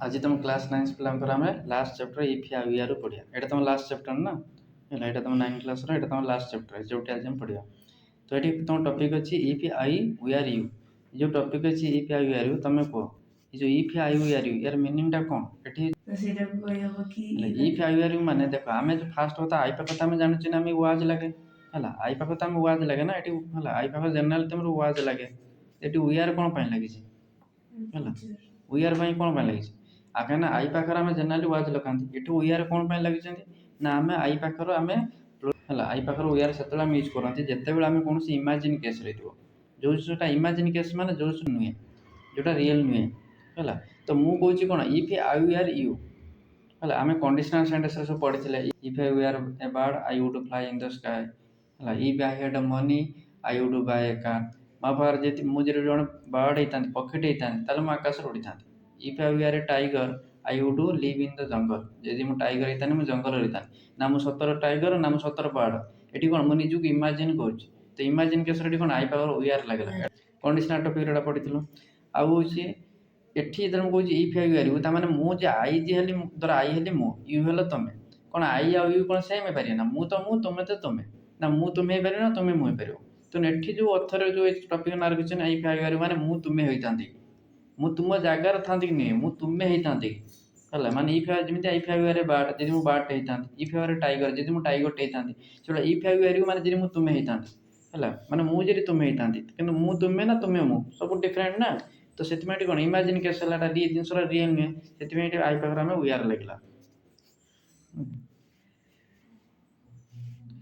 आज तुम क्लास 9 पिलांकर आमे लास्ट चैप्टर इफ या वी आर पढ़िया। एटा तुम लास्ट चैप्टर ना हैला एटा तुम 9 क्लास रो एटा तुम लास्ट चैप्टर जोटी आज हम पढ़िया। तो एटी तुम टॉपिक अछि if I were you. जो टॉपिक अछि if I were you तमे को ये जो if I were you यार मीनिंग टा कोन एटी तो सेटा कोइ हबो कि if I were you माने देखो आमे जो फास्ट होता आई पाखो तमे जानु छी ना आमे वाज लागे हैला आई पाखो तमे वाज लागे ना एटी हैला आई पाखो जनरल तमरो वाज लागे एटी वी आर कोन पय लागी छी हैला वी आर पय कोन पय लागी छी आगे ना आई पाखर आमे जनरली वाज लखांती एठू वी आर कोन पय लागी छथि ना आमे आई पाखर आमे हैला आई पाखर वी आर सेतला आमे यूज करंती जत्ते बेला आमे कोनसी इमेजिन केस रहितो जो जोटा इमेजिन केस माने जो नुहे जोटा रियल नुहे हैला तो मु कहूची कोन if I were you हैला आमे कंडीशनल सेंटेंस सब पढिथिले if I were a bird I would fly in the sky हैला if I had money I would buy a car मा पार जेति मु जे जण बर्ड हेतांती पक्षी हेतांती ताले मु आकाश रे उड़िथांती if I were a tiger I would live in the jungle जदि मु टाइगर हेतानी मु जंगल रे हेतानी ना मु सतर टाइगर ना मु सतर बर्ड एठी कोन मु निजु को इमेजिन करछि तो इमेजिन केस रे कोन आई पावर वी आर लागला कंडीशनल टॉपिक रे पढिथिलु आ होछि एठी जण कहूछि if I were you ता माने मु जे आई जे हली दर आई हली मु यू हलो तमे कोन आई आ यू कोन सेम हे पारि ना मु तमे तो तमे ना मु तुमे हे पारि ना तुमे मु हे पारियो तो एठी जो अथर जो टॉपिक नार किछन if I were you माने मु तुमे होइतांती मु तुम जागार थांती कि नहीं मु तुमे हेतांती हला माने इफ जेमिति if I were a bird जदि मु बर्ड हेतांती if I are a tiger जदि मु टाइगर हेतांती सेटा if I were you माने जदि मु तुमे हेतांती हला माने मु जदि तुमे हेतांती किंतु मु तुमे ना तुमे मु सब डिफरेंट ना तो सेतिमेटी कोन इमेजिन केस हलाटा री जिंसरा रियल ने सेतिमेटी आई पाखर हमें वी आर लागला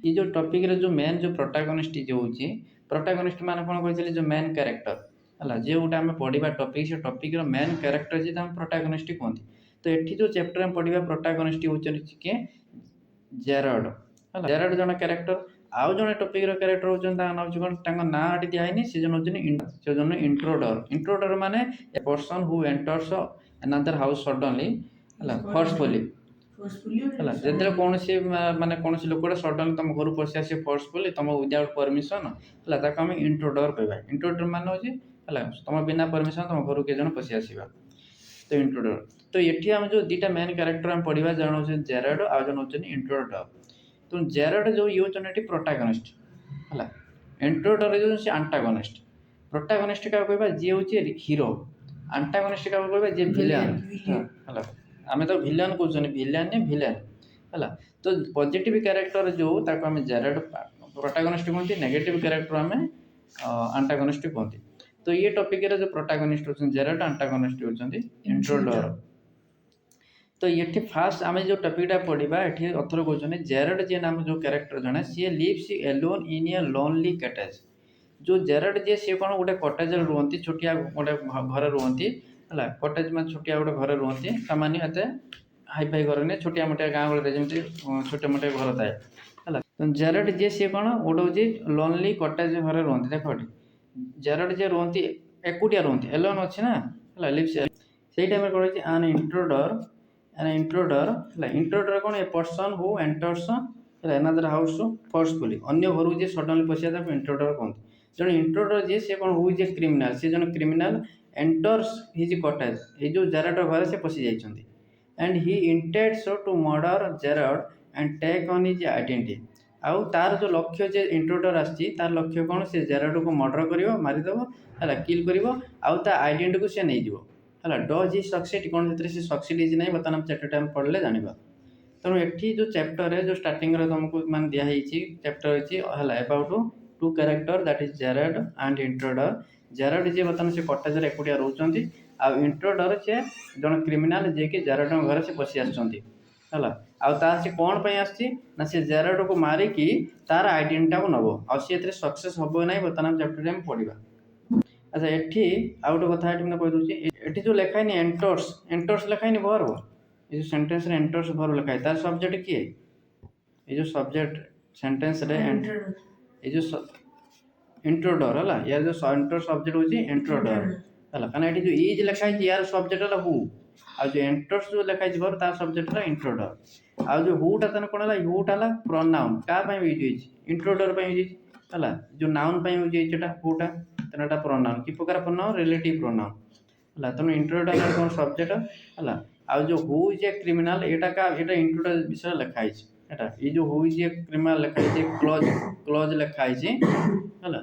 ये जो टॉपिक रे जो मेन जो प्रोटैगनिस्ट जो होची प्रोटैगनिस्ट माने कोन कहथिले जो मेन कैरेक्टर हला जे उटा हमें पढिबा टॉपिक से टॉपिक रो मेन कैरेक्टर जे हम प्रोटैगनिस्ट कोंती तो एठी जो चैप्टर हम पढिबा प्रोटैगनिस्ट होचन के जेरड हला जेरड जण कैरेक्टर आउ जण टॉपिक रो कैरेक्टर होचन ता नाम कोन तांग ना आटी दियाइनी से जण होचन से जण इंट्रोडर माने ए person who enters another house suddenly हला फोर्सफुली हला जेते कोनसी माने कोनसी लोकडा सडनली तुम घर पसी आसी फोर्सफुली तुम विदाउट परमिशन हला ताका हम इंट्रोडर कहबा इंट्रोडर माने होची हला तुम बिना परमिशन तुम घर के जण पसी आसीबा तो इंट्रोडर तो एठी हम जो दीटा मेन कैरेक्टर हम पढिबा जण होचन जेरड आ जण होचन इंट्रोडर तो जेरड जो यूचन एठी प्रोटैगनिस्ट हला इंट्रोडर जो से एंटागनिस्ट प्रोटैगनिस्ट का कहबा जे होची हीरो एंटागनिस्ट का कहबा जे विलेन हला आमे तो विलेन कहउछन विलेन ने विलेन हला तो पॉजिटिव कैरेक्टर जो ताको हमें जेरड प्रोटैगनिस्ट कहंती नेगेटिव कैरेक्टर हमें एंटागनिस्ट कहंती तो ये टॉपिक रे जो प्रोटैगनिस्ट होछन जेरड एंटागनिस्ट होछन इंट्रोडर तो ये फास्ट आमे जो टॉपिक टा पढिबा एठी अथर कहउछन जेरड जे नाम जो कैरेक्टर जने she lives alone in a lonely cottage जो जेरड जे से कोन गोटे कॉटेज रे रहंती छोटिया गोटे घर रहंती हला कॉटेज में छोटिया गोटे घर रहंती सामान्य एते हाई फाई घर ने छोटिया मोटिया गाँव रे जेमति छोटे मोटे घर थाए हला तो जेरड जे से कोन गोटे जे लोनली कॉटेज घर रहंती देखो जेरड जे रहंती एकुटिया रहंती एलोन अछि ना हला लिव्स सेही टाइम रे कोन इंट्रोडर कोन a person who enters another house forcefully अन्य घर जे सडनली पसिया ताको इंट्रोडर कोन जन इंट्रोडर जे से कोन हु इज ए क्रिमिनल से जन क्रिमिनल एंटर्स हिज कॉटेज हे जो जेरड घर से पसि जाइछन्ती and he intends to murder Jared and take on his identity आउ तार जो लक्ष्य जे इंट्रोडर आछि तार लक्ष्य कोन से जेरड को मर्डर करिवो मारि देबो हला किल करिवो आउ ता आइडेंटिटी को से नै जिवो हला डज ही सक्सीड कोन जेतरे से सक्सीड इज नै बतन हम चैप्टर टाइम पढले जानिबा तनो एठी जो चैप्टर रे जो स्टार्टिंग रे तुमको मान दिया हिची चैप्टर अछि हला about two character that is Jared and intruder Jared जे बतन से कॉटेज रे एकुटिया रहउचंती आ इंट्रोडर से जन क्रिमिनल जे कि जेरड घर से पसि आछंती हला आ तार से कोन पय आछि ना से जेरड को मारी कि तार आइडेंटिटी को नबो आ से एतरे सक्सेस होबो नै बतन हम चैप्टर टाइम पढिबा अच्छा एठी आउट कथा एठी मैं कह दूची एठी जो लिखाइनी एंटर्स लिखाइनी वर्ब ये जो सेंटेंस रे एंटर्स वर्ब लिखाइ तार सब्जेक्ट किए ये जो सब्जेक्ट सेंटेंस रे ये जो इंट्रोडर हला यार जो सेंटर सब्जेक्ट होची इंट्रोडर हला कना एठी जो इज लिखाइ छी यार सब्जेक्ट हला हु आ जो एंटर्स जो लिखाइ छी वर्ब तार सब्जेक्ट रे इंट्रोडर आ जो हु टा तने कोन हला हु टा हला प्रोनाउन का पय यूज होची इंट्रोडर पय यूज हला जो नाउन पय यूज होची एटा हु टा तनेटा प्रोनाउन की प्रकार प्रोनाउन रिलेटिव प्रोनाउन ହେଲା। ତେଣୁ ଇଣ୍ଟ୍ରୋଟା କ'ଣ ସବଜେକ୍ଟ ହେଲା। ଆଉ ଯେଉଁ ହୁ ଇଜ୍ ଏ କ୍ରିମିନାଲ ଏଇଟା ଏଇଟା ଇଣ୍ଟ୍ରୋଟା ବିଷୟରେ ଲେଖା ହେଇଛି। ଏଇଟା ଏଇ ଯେଉଁ ହୁ ଇଜ୍ ଏ କ୍ରିମିନାଲ ଲେଖା ହେଇଛି କ୍ଲଜ୍ ଲେଖା ହେଇଛି ହେଲା।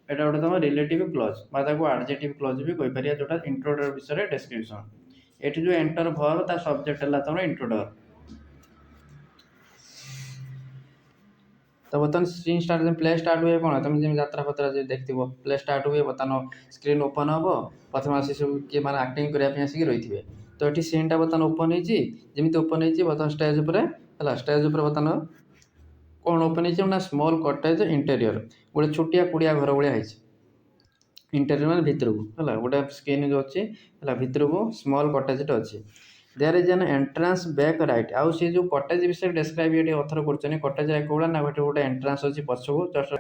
ଏଇଟା ଗୋଟେ ତୁମ ରିଲେଟିଭ୍ କ୍ଲଜ୍ ବା ତାକୁ ଆଡଜେକ୍ଟିଭ୍ କ୍ଲଜ୍ ବି କହିପାରିବା, ଯେଉଁଟା ଇଣ୍ଟ୍ରୋଡର ବିଷୟରେ ଡେସ୍କ୍ରିପସନ୍। ଏଠି ଯେଉଁ ଏଣ୍ଟର ଭର୍ବ ତା ସବଜେକ୍ଟ ହେଲା ତୁମର ଇଣ୍ଟ୍ରୋଡର। ତ ବର୍ତ୍ତମାନ ସ୍କ୍ରିନ୍ ଷ୍ଟାର୍ଟ ପ୍ଲେ ଷ୍ଟାର୍ଟ ହୁଏ କ'ଣ, ତୁମେ ଯେମିତି ଯାତ୍ରା ଫାତ୍ରା ଯଦି ଦେଖିଥିବ ପ୍ଲେ ଷ୍ଟାର୍ଟ ହୁଏ, ବର୍ତ୍ତମାନ ସ୍କ୍ରିନ୍ ଓପନ୍ ହେବ, ପ୍ରଥମେ ଆସି ସବୁ କିଏ ମାନେ ଆକ୍ଟିଂ କରିବା ପାଇଁ ଆସିକି ରହିଥିବେ। ତ ଏଠି ସିନ୍ଟା ବର୍ତ୍ତମାନ ଓପନ୍ ହେଇଛି, ଯେମିତି ଓପନ୍ ହେଇଛି ବର୍ତ୍ତମାନ ଷ୍ଟେଜ୍ ଉପରେ ହେଲା, ଷ୍ଟେଜ୍ ଉପରେ ବର୍ତ୍ତମାନ କ'ଣ ଓପନ୍ ହେଇଛି ନା ସ୍ମଲ୍ କଟେଜ୍ ଇଣ୍ଟେରିୟର, ଗୋଟେ ଛୋଟିଆ କୁଡ଼ିଆ ଘର ଭଳିଆ ହେଇଛି। ଇଣ୍ଟେରିୟର ମାନେ ଭିତରକୁ ହେଲା, ଗୋଟେ ସ୍କ୍ରିନ୍ ଯେଉଁ ଅଛି ହେଲା ଭିତରକୁ ସ୍ମଲ୍ କଟେଜ୍ଟେ ଅଛି। There is an entrance back right. ଆଉ ସେ ଯେଉଁ କଟେଜ୍ ବିଷୟରେ ଡେସ୍କ୍ରାଇବ୍ ଏଠି ଅଥର କରୁଛନ୍ତି, କଟେଜ୍ କେଉଁଭଳିଆ ନା ଏଠି ଗୋଟେ ଏଣ୍ଟ୍ରାନ୍ସ ଅଛି ପଛକୁ, ଜଷ୍ଟ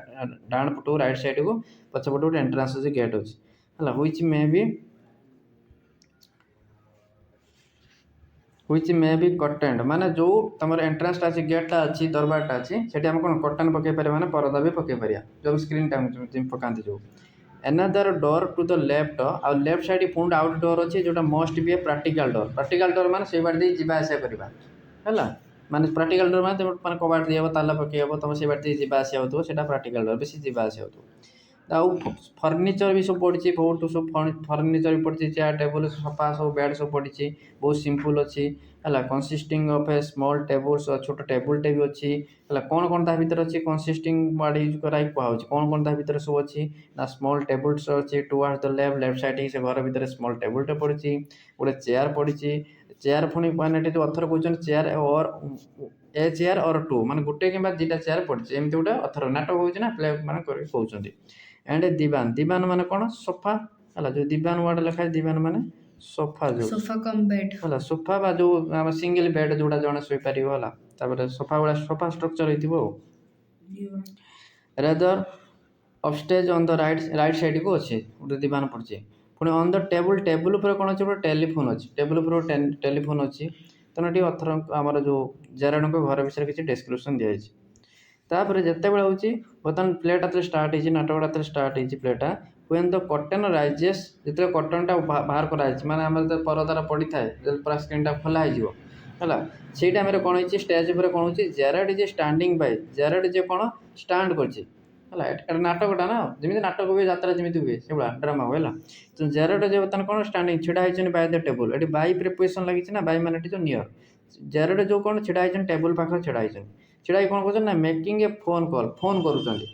ଡାହାଣ ପଟକୁ ରାଇଟ୍ ସାଇଡ଼କୁ ପଛପଟକୁ ଗୋଟେ ଏଣ୍ଟ୍ରାନ୍ସ ଅଛି, ଗେଟ୍ ଅଛି ହେଲା। ହୁଇଚ୍ ମେ ବି କଟେଣ୍ଡ, ମାନେ ଯେଉଁ ତୁମର ଏଣ୍ଟ୍ରାନ୍ସଟା ଅଛି, ଗେଟ୍ଟା ଅଛି, ଦରବାରଟା ଅଛି, ସେଠି ଆମେ କ'ଣ କଟନ୍ ପକାଇ ପାରିବା, ମାନେ ପରଦା ବି ପକାଇ ପାରିବା, ଯେଉଁ ସ୍କ୍ରିନ୍ଟା ପକାନ୍ତି ଯେଉଁ। Another door to the left, ଆଉ ଲେଫ୍ଟ ସାଇଡ୍ ପୁଣି ଆଉ ଗୋଟେ ଡୋର୍ ଅଛି, ଯେଉଁଟା ମଷ୍ଟ ବି ଏ ପ୍ରାକ୍ଟିକାଲ ଡୋର୍। ପ୍ରାକ୍ଟିକାଲ ଡୋର୍ ମାନେ ସେଇ ବାଟ ଦେଇ ଯିବା ଆସିବା କରିବା ହେଲା। ମାନେ ପ୍ରାକ୍ଟିକାଲ ଡୋର୍ ମାନେ ତୁମେ ମାନେ କବାଟ ଦେଇହେବ, ତାଲା ପକାଇ ହେବ, ତୁମେ ସେଇ ବାଟ ଦେଇ ଯିବା ଆସିବା ହେଉଥିବ, ସେଇଟା ପ୍ରାକ୍ଟିକାଲ ଡୋର୍, ବେଶୀ ଯିବା ଆସିବା ହେଉଥିବ। ଆଉ ଫର୍ଣ୍ଣିଚର ବି ସବୁ ପଡ଼ିଛି, ବହୁତ ସବୁ ଫର୍ଣ୍ଣିଚର ବି ପଡ଼ିଛି, ଚେୟାର ଟେବୁଲ୍ ସୋଫା ସବୁ ବେଡ଼୍ ସବୁ ପଡ଼ିଛି, ବହୁତ ସିମ୍ପଲ୍ ଅଛି ହେଲା। କନସିଷ୍ଟିଂ ଅଫ୍ ଏ ସ୍ମଲ୍ ଟେବୁଲ୍ସ, ଛୋଟ ଟେବୁଲ୍ଟେ ବି ଅଛି ହେଲା। କ'ଣ ତା ଭିତରେ ଅଛି, କନସିଷ୍ଟିଂ ୱାର୍ଡ଼ ୟୁଜ୍ କରାଇ କୁହାହେଉଛି, କ'ଣ ତା ଭିତରେ ସବୁ ଅଛି ନା ସ୍ମଲ୍ ଟେବୁଲ୍ସ ଅଛି ଟୁୱାର୍ଡ ଦ ଲେଫ୍ଟ ସାଇଡ୍, ସେ ଘର ଭିତରେ ସ୍ମଲ୍ ଟେବୁଲ୍ଟେ ପଡ଼ିଛି, ଗୋଟେ ଚେୟାର ପଡ଼ିଛି। ଚେୟାର ପୁଣି ମାନେ ଏଠି ଯେଉଁ ଅଥର କହୁଛନ୍ତି chair or A chair or two, ମାନେ ଗୋଟେ କିମ୍ବା ଦୁଇଟା ଚେୟାର ପଡ଼ିଛି, ଏମିତି ଗୋଟେ ଅଥର ନାଟକ ହେଉଛି ନା ପ୍ଲେ ମାନେ କରିକି କହୁଛନ୍ତି। ଏଣ୍ଡ ଦିବାନ, ଦିବାନ ମାନେ କ'ଣ ସୋଫା ହେଲା, ଯେଉଁ ଦିବାନ ୱାର୍ଡ଼ ଲେଖା ଅଛି, ଦିବାନ ମାନେ ସୋଫା, ଯେଉଁ sofa cum bed ହେଲା, ସୋଫା ବା ଯେଉଁ ଆମ ସିଙ୍ଗଲ ବେଡ୍ ଯେଉଁଟା ଜଣେ ଶୋଇପାରିବ ହେଲା। ତାପରେ ସୋଫା ଭଳିଆ ସୋଫା ଷ୍ଟ୍ରକ୍ଚର ହେଇଥିବ ଆଉ। ରେଦର ଅପଷ୍ଟେଜ୍ ଅନ୍ ଦ ରାଇଟ୍ ସାଇଡ଼କୁ ଅଛି ଗୋଟେ ଦିବାନ ପଡ଼ିଛି। ପୁଣି ଅନ୍ ଦ ଟେବୁଲ୍ ଉପରେ କ'ଣ ଅଛି, ଗୋଟେ ଟେଲିଫୋନ୍ ଅଛି, ଟେବୁଲ୍ ଉପରେ ଗୋଟେ ଟେଲିଫୋନ୍ ଅଛି। ତେଣୁ ଏଠି ଅଥର ଆମର ଯେଉଁ ଜେରାର୍ଡଙ୍କ ଘର ବିଷୟରେ କିଛି ଡେସ୍କ୍ରିପସନ୍ ଦିଆଯାଇଛି। ତାପରେ ଯେତେବେଳେ ହେଉଛି ବର୍ତ୍ତମାନ ପ୍ଲେଟା ଯେତେବେଳେ ଷ୍ଟାର୍ଟ ହେଇଛି, ନାଟକଟା ଯେତେବେଳେ ଷ୍ଟାର୍ଟ ହେଇଛି ପ୍ଲେଟା, ହୁଏନ୍ ଦ କର୍ଟନ୍ ରାଇଜେସ୍, ଯେତେବେଳେ କର୍ଟନ୍ଟା ବାହାର କରାଯାଇଛି, ମାନେ ଆମର ଯେତେବେଳେ ପରଦାଟା ପଡ଼ିଥାଏ, ଯେତେବେଳେ ପୁରା ସ୍କ୍ରିନ୍ଟା ଖୋଲା ହେଇଯିବ ହେଲା, ସେଇ ଟାଇମ୍ରେ କ'ଣ ହେଇଛି, ଷ୍ଟେଜ୍ ଉପରେ କ'ଣ ହେଉଛି, Gerard is standing Bai, Gerard ଯେ କ'ଣ ଷ୍ଟାଣ୍ଡ କରିଛି ହେଲା। ଏଟା ନାଟକଟା ନା, ଯେମିତି ନାଟକ ହୁଏ, ଯାତ୍ରା ଯେମିତି ହୁଏ ସେଇଭଳିଆ ଡ୍ରାମା ହୁଏ ହେଲା। ତ ଜେରାର୍ଡ ଯେ ବର୍ତ୍ତମାନ କ'ଣ ଷ୍ଟାଣ୍ଡିଂ ଛିଡ଼ା ହେଇଛନ୍ତି ବାଇ ଦ ଟେବୁଲ୍, ଏଠି ବାଇ ପ୍ରିପୋଜିସନ୍ ଲାଗିଛି ନା, ବାଇ ମାନେ ଏଠି ଯେଉଁ ନିୟର, ଜେରାର୍ଡ ଯେଉଁ କ'ଣ ଛିଡ଼ା ହେଇଛନ୍ତି ଟେବୁଲ୍ ପାଖରେ ଛିଡ଼ା ହେଇଛନ୍ତି, ଛିଡ଼ା ହେଇକି କ'ଣ କରୁଛନ୍ତି ନା ମେକିଂ ଏ ଫୋନ୍ କଲ୍, ଫୋନ୍ କରୁଛନ୍ତି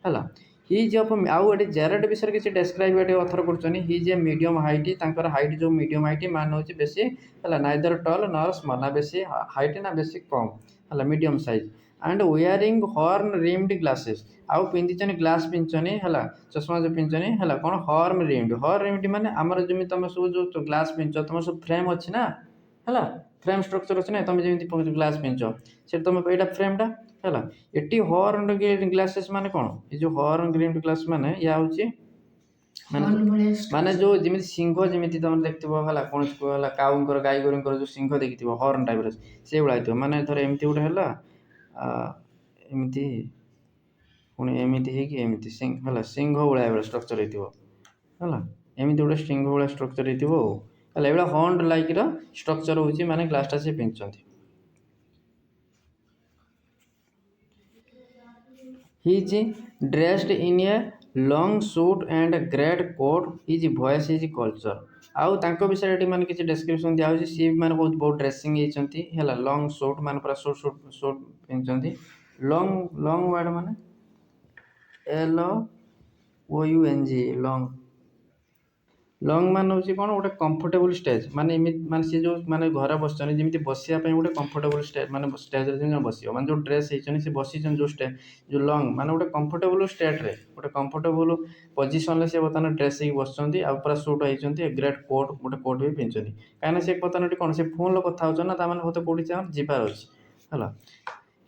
ହେଲା। ହିଜ୍ ଅଫ୍, ଆଉ ଏଠି ଜେରାର୍ଡ ବିଷୟରେ କିଛି ଡେସ୍କ୍ରାଇବ୍ ଏଠି ଅଥର କରୁଛନ୍ତି। ହିଜ୍ ଏ ମିଡ଼ିୟମ୍ ହାଇଟ୍, ତାଙ୍କର ହାଇଟ୍ ଯେଉଁ ମିଡ଼ିୟମ୍ ହାଇଟ୍ ମାନେ ହେଉଛି ବେଶୀ ହେଲା, ନାଇଦର ଟଲ୍ ନର ସ୍ମଲ୍, ନା ବେଶୀ ହାଇଟ୍ ନା ବେଶୀ କମ୍ ହେଲା, medium size. And wearing horn rimmed glasses, ଆଉ ପିନ୍ଧିଛନ୍ତି ଗ୍ଲାସ୍ ପିନ୍ଧିଛନ୍ତି ହେଲା, ଚଷମା ଯେଉଁ ପିନ୍ଧିଛନ୍ତି ହେଲା, କ'ଣ ହର୍ନ ରିମ୍ଡ ମାନେ ଆମର ଯେମିତି ତୁମେ ସବୁ ଯେଉଁ ଗ୍ଲାସ୍ ପିନ୍ଧିଛ, ତୁମର ସବୁ ଫ୍ରେମ୍ ଅଛି ନା ହେଲା, ଫ୍ରେମ୍ ଷ୍ଟ୍ରକ୍ଚର ଅଛି ନା, ତୁମେ ଯେମିତି ଗ୍ଲାସ୍ ପିନ୍ଧିଛ ସେଠି ତୁମେ ଏଇଟା ଫ୍ରେମ୍ଟା ହେଲା। ଏଠି ହର୍ନ ଗ୍ଲାସେସ୍ ମାନେ କ'ଣ, ଏ ଯେଉଁ ହର୍ନ ରିମ୍ଡ ଗ୍ଲାସ୍ ମାନେ ୟା ହେଉଛି ମାନେ ଯେଉଁ ଯେମିତି ସିଂହ ଯେମିତି ତୁମେ ଦେଖିଥିବ ହେଲା, କୌଣସି ହେଲା କାଉଙ୍କର ଗାଈ ଗୋରୁଙ୍କର ଯେଉଁ ସିଂହ ଦେଖିଥିବ ହର୍ନ ଟାଇପ୍ର ସେଇଭଳିଆ ହେଇଥିବ। ମାନେ ଧର ଏମିତି ଗୋଟେ ହେଲା, ଏମିତି ପୁଣି ଏମିତି ହେଇକି ଏମିତି ହେଲା, ସିଂହ ଭଳିଆ ଏଭଳିଆ ଷ୍ଟ୍ରକ୍ଚର ହେଇଥିବ ହେଲା, ଏମିତି ଗୋଟେ ସିଂହ ଭଳିଆ ଷ୍ଟ୍ରକ୍ଚର ହେଇଥିବ ଆଉ ହେଲା। ଏଭଳିଆ ହର୍ନ ଲାଇକ୍ର ଷ୍ଟ୍ରକ୍ଚର ହେଉଛି ମାନେ ଗ୍ଲାସ୍ଟା ସେ ପିନ୍ଧିଛନ୍ତି। He is dressed in a long suit and great coat, his voice is culture। ଆଉ ତାଙ୍କ ବିଷୟରେ ଏଠି ମାନେ କିଛି ଡେସ୍କ୍ରିପସନ୍ ଦିଆହେଉଛି, ସିଏ ମାନେ ବହୁତ ଡ୍ରେସିଂ ହେଇଛନ୍ତି ହେଲା, ଲଙ୍ଗ୍ ସୁଟ୍ ମାନେ ପୁରା ସୁଟ୍ ପିନ୍ଧିଛନ୍ତି। ଲଙ୍ଗ୍ ୱାର୍ଡ଼ ମାନେ LOUNG, ଲଙ୍ଗ୍ ମାନେ ହେଉଛି କ'ଣ ଗୋଟେ କମ୍ଫର୍ଟେବୁଲ୍ ଷ୍ଟେଜ୍, ମାନେ ଏମିତି ମାନେ ସେ ଯେଉଁ ମାନେ ଘରେ ବସିଛନ୍ତି ଯେମିତି ବସିବା ପାଇଁ ଗୋଟେ କମ୍ଫର୍ଟେବୁଲ୍ ଷ୍ଟେଜ୍, ମାନେ ଷ୍ଟେଜ୍ରେ ଯେମିତି ବସିବ, ମାନେ ଯେଉଁ ଡ୍ରେସ୍ ହେଇଛନ୍ତି ସେ ବସିଛନ୍ତି ଯେଉଁ ଲଙ୍ଗ୍ ମାନେ ଗୋଟେ କମ୍ଫର୍ଟେବୁଲ୍ ଷ୍ଟେଟ୍ରେ ଗୋଟେ କମ୍ଫର୍ଟେବୁଲ୍ ପୋଜିସନ୍ରେ ସେ ବର୍ତ୍ତମାନ ଡ୍ରେସ୍ ହେଇକି ବସିଛନ୍ତି, ଆଉ ପୁରା ସୁଟ୍ ହେଇଛନ୍ତି, ଗ୍ରେଟ୍ କୋଟ୍ ଗୋଟେ କୋଟ୍ ବି ପିନ୍ଧିଛନ୍ତି। କାହିଁକିନା ସେ ବର୍ତ୍ତମାନ ଏଠି କ'ଣ ସେ ଫୋନ୍ରେ କଥା ହେଉଛନ୍ତି ନା, ତାମାନେ ମୋତେ କେଉଁଠି ଯିବାର ଅଛି ହେଲା।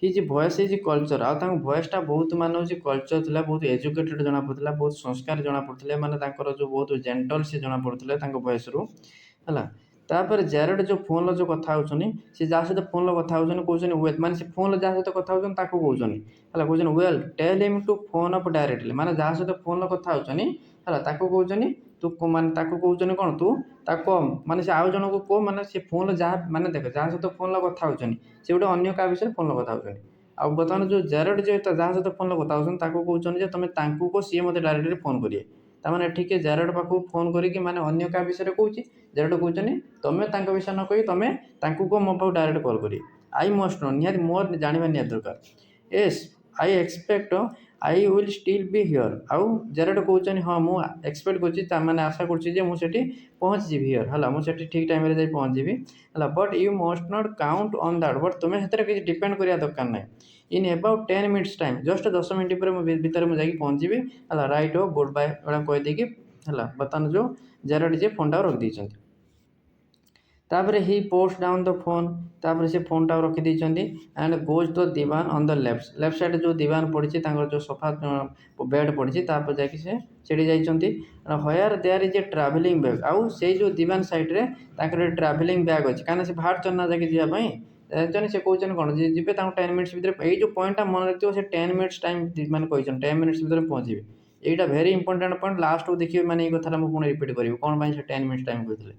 ହିଜ୍ ଭଏସ୍ ଇଜ୍ କଲଚର୍, ଆଉ ତାଙ୍କ ଭଏସ୍ଟା ବହୁତ ମାନେ ହେଉଛି କଲଚର୍ ଥିଲା, ବହୁତ ଏଜୁକେଟେଡ୍ ଜଣାପଡ଼ୁଥିଲା, ବହୁତ ସଂସ୍କାର ଜଣାପଡ଼ୁଥିଲେ, ମାନେ ତାଙ୍କର ଯେଉଁ ବହୁତ ଜେଣ୍ଟଲ୍ ସେ ଜଣାପଡ଼ୁଥିଲେ ତାଙ୍କ ଭଏସ୍ରୁ ହେଲା। ତାପରେ ଜେରାର୍ଡ ଯେଉଁ ଫୋନ୍ରେ ଯେଉଁ କଥା ହେଉଛନ୍ତି, ସେ ଯାହା ସହିତ ଫୋନ୍ରେ କଥା ହେଉଛନ୍ତି କହୁଛନ୍ତି ୱେଲ୍, ମାନେ ସେ ଫୋନ୍ରେ ଯାହା ସହିତ କଥା ହେଉଛନ୍ତି ତାକୁ କହୁଛନ୍ତି ହେଲା, କହୁଛନ୍ତି well tell him to phone up directly, ମାନେ ଯାହା ସହିତ ଫୋନ୍ରେ କଥା ହେଉଛନ୍ତି ହେଲା ତାକୁ କହୁଛନ୍ତି तू माने ताको कहउछन कोन तू ताको माने से आउ जन को को माने से फोन जहाँ माने देख जहाँ सहित फोन कथा होछन से गोटे अन्य का विषय फोन कथा होछन आ बर्तमान जो जेरड जे जहाँ सहित फोन कथा होछन ताको कहउछन जे तुम तांकू को सी मते डायरेक्टली फोन करिए तामाने ठीक है जेरड पाखु फोन करिक माने अन्य का विषय कहउछि जेरड कहउछन तुम तांको विषय न कहि तुम तांकू को मो पाखु डायरेक्ट कॉल करिए आई मस्ट नो निहाती मोर जानिबा निहाती दरकार yes I expect I will still be here आउ जेरड कहउछन हाँ मु एक्सपेक्ट करछि माने आशा करछि जे मु सेठी पहुँच जीवी हियर हला मु सेठी ठीक टाइम रे जाई पहुँच जीवी हला but you must not count on that but तुमे हेतरे किछि डिपेंड करिया दरकार नै in about 10 minutes time just 10 minute पर भीतर मुझे पहुँच जीवी हला राइट हो गुड बाय एड़ा कह देकी हला बर्तमान जो जेरड जे फोन टा रख दी तापर ही पोस्ट डाउन द फोन तापर से फोन टा रखी देइछन्ती and goes the divan on the left side जो दीवान पड़ी जो सोफा बेड पड़ी तापर जाकि से सेठी जाइछन्ती here there is a travelling bag आउ से जो दीवान साइड रे ताकर ट्रैवलिंग बैग अछि काना से बाहर चन्ना जाके जिया पई जने से कहउछन कोन जे जिबे ताको 10 मिनिट्स भीतर ए जो पॉइंट टा मन रखियो से 10 मिनिट्स टाइम माने कहउछन 10 मिनिट्स भीतर पहुंचीबे एटा वेरी इंपोर्टेंट पॉइंट लास्ट को देखिए माने ए कथाटा मु पुणी रिपीट करिवो कोन बाई से 10 मिनिट्स टाइम कहथिले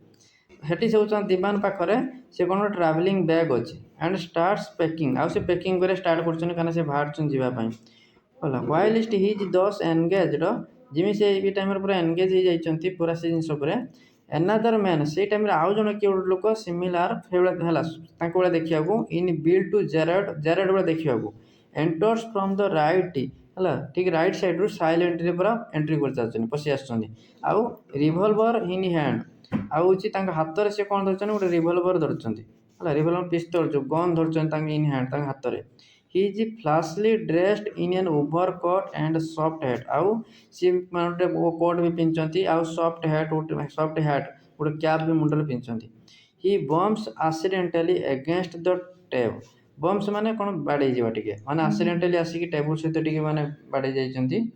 हेटी से होचन दीवान पाखरे से कोन ट्रैवलिंग बैग अछि एंड स्टार्ट्स पैकिंग आउ से पैकिंग करे स्टार्ट करछन काना से बाहर चन जिबा पई होला व्हाइलिस्ट ही इज दस एंगेज्ड जिमि से ए टाइम रे पूरा एंगेज हो जाइछन्ती पूरा से जिंस परे एनादर मैन से टाइम रे आउ जन के लोक सिमिलर फेवला हला ताको बेला देखिया को इन बिल्ड टू जेरड बेला देखिया को एंटर्स फ्रॉम द राइट हला ठीक राइट साइड रु साइलेंटली पूरा एंट्री कर जाछन पसी आछन आउ रिवॉल्वर इन हैंड आउ छि तांग हाथ रे से कोन धरछन गोटे रिवॉल्वर धरछन्ती हला रिवॉल्वर पिस्तौल जो गन धरछन तांग इन हैंड तांग हाथ रे he is flashily dressed in an overcoat and soft hat आउ सी माने कोट भी पिनचन्ती आउ सॉफ्ट हैट गोटे कैप भी मुंडले पिनचन्ती he bumps accidentally against the table bumps माने कोन बाडे जीवा टिके माने एक्सीडेंटली आसी टेबल सहित टिके माने बाडे जाइछन्ती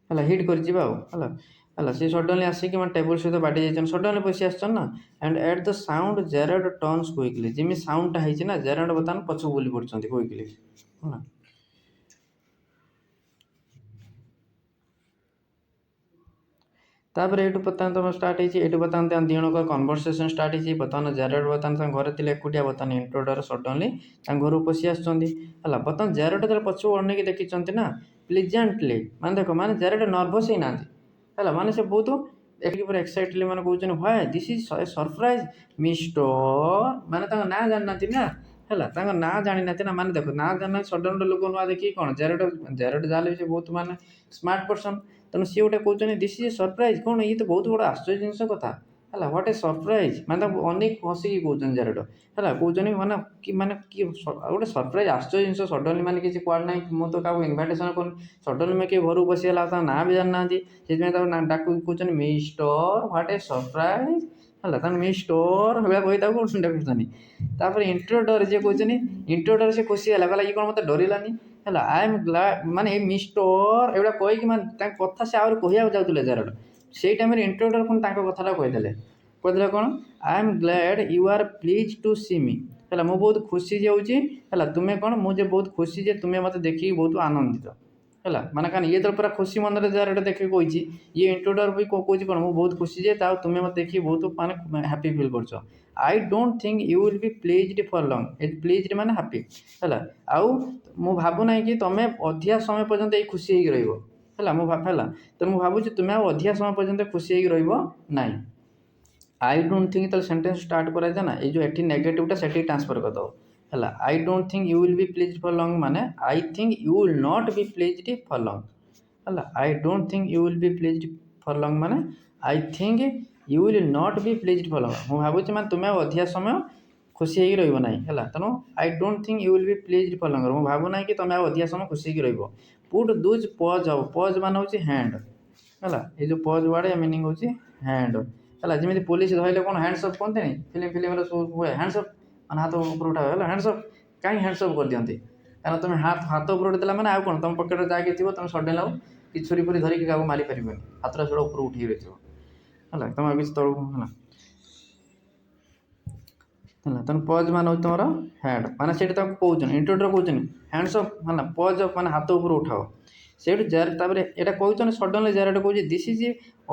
हला हिट कर जीवा हला हला से सडनली आसिक माने टेबल सहित बाटी जाइछन सडनली पसी आछन ना and at the sound Jared turns quickly जिमि साउंड टा हैछि ना जेरड बतन पछु बोली पड़छन्ती क्विकली हला तापर एटु बतन तम स्टार्ट हैछि एटु बतन त दिणक कन्वर्सेशन स्टार्ट हैछि बतन जेरड बतन ता घरे तिले एकुटिया बतन इंट्रोडर सडनली ता घर पसी आछन्ती हला बतन जेरड तले पछु ओरने की देखिछन्ती ना प्लीजेंटली माने देखो माने जेरड नर्वस ही नांती हला माने से बहुत एक पर एक्साइटली माने कहउछन why this is surprise mister माने ता ना जान नाती ना हला ता ना जानि नाती ना माने देखो ना जान सडन लोक नुआ देखि कोन जेरड जाले से बहुत माने स्मार्ट पर्सन तनु सी गोटे कहउछन दिस इज सरप्राइज कोन ये तो बहुत बड़ आश्चर्य जिंस कथा हला व्हाट ए सरप्राइज माने अनेक हसी की कहउछन जेरड हला कहउछन माने की गोटे सरप्राइज आश्चर्य जिंस सडनली माने किसी क्वाड नै मो तो का इनविटेशन कोन सडनली में के घर बसी हला ता ना भी जान नाती से ता ना डाकू कहउछन मिस्टर व्हाट ए सरप्राइज हला ता मिस्टर हला कहि ता कोन डाकुछन तापर इंट्रोडर जे कहउछन इंट्रोडर से खुशी हला कहला ई कोन मते डरिलानी हला आई एम ग्लैड माने मिस्टर एबा कहि कि माने ता कथा से आउर कहिया जाउतले जेरड सेई टाइम रे इंट्रोडर कोन ताको कथाला कहि देले कोन I am glad you are pleased to see me हला मो बहुत खुशी जाउची हला तुमे कोन मो जे बहुत खुशी जे तुमे मते देखि बहुत आनंदित हला माने कान ये तो पूरा खुशी मन रे जेरड देखि कहिची ये इंट्रोडर भी कहउची कोन मो बहुत खुशी जे ता तुमे मते देखि बहुत माने हैप्पी फील करछो I don't think you will be pleased for long it pleased माने हैप्पी हला आउ मु भाबु नै कि तमे अधिया समय पर्यंत ए खुशी हेइ रहइबो हला मु हला तो मु भाबु जे तुमे अधिया समय पर्यंत खुशी हेइ रहइबो नै आई डोंट थिंक तो सेंटेंस स्टार्ट करा जाना ए जो एठी नेगेटिव टा सेठी ट्रांसफर कर दो हला I don't think you will be pleased for long माने I think you will not be pleased for long हला I don't think you will be pleased for long माने I think you will not be pleased for long मु भाबु जे माने तुमे अधिया समय खुशी हेइ रहइबो नै हला तनो आई don't think you will be pleased for long मु भाबु नै कि तुमे अधिया समय खुशी हेइ रहइबो पुट दोज पॉज माने होची हैंड हला ए जो पॉज वर्ड या मीनिंग होची हैंड हला जेमिति पुलिस धइले कोन हैंड्स अप कोनते नै फिल्म रे सब हुए हैंड्स अप माने हाथ ऊपर उठाओ हला हैंड्स अप काई हैंड्स अप कर दियंती कारण तुम हाथ ऊपर उठा देला माने आ कोन तुम पॉकेट रे जाके थिबो तुम सडन लाउ कि छुरी पुरी धरि के काबू मारी परिबनी हाथ रा जोड़ ऊपर उठी रहथिबो हला तुम किछ तळ हला हला तन पॉज माने तमर हैंड माने सेठी ताको कहउछन इंट्रोडर कहउछन हैंड्स अप हला पॉज अप माने हाथ ऊपर उठाओ ସେଇଠୁ ତାପରେ ଏଇଟା କହୁଛନ୍ତି ସଡନଲି ଜାରେଡ଼ କହୁଛି ଦିସ୍ ଇଜ୍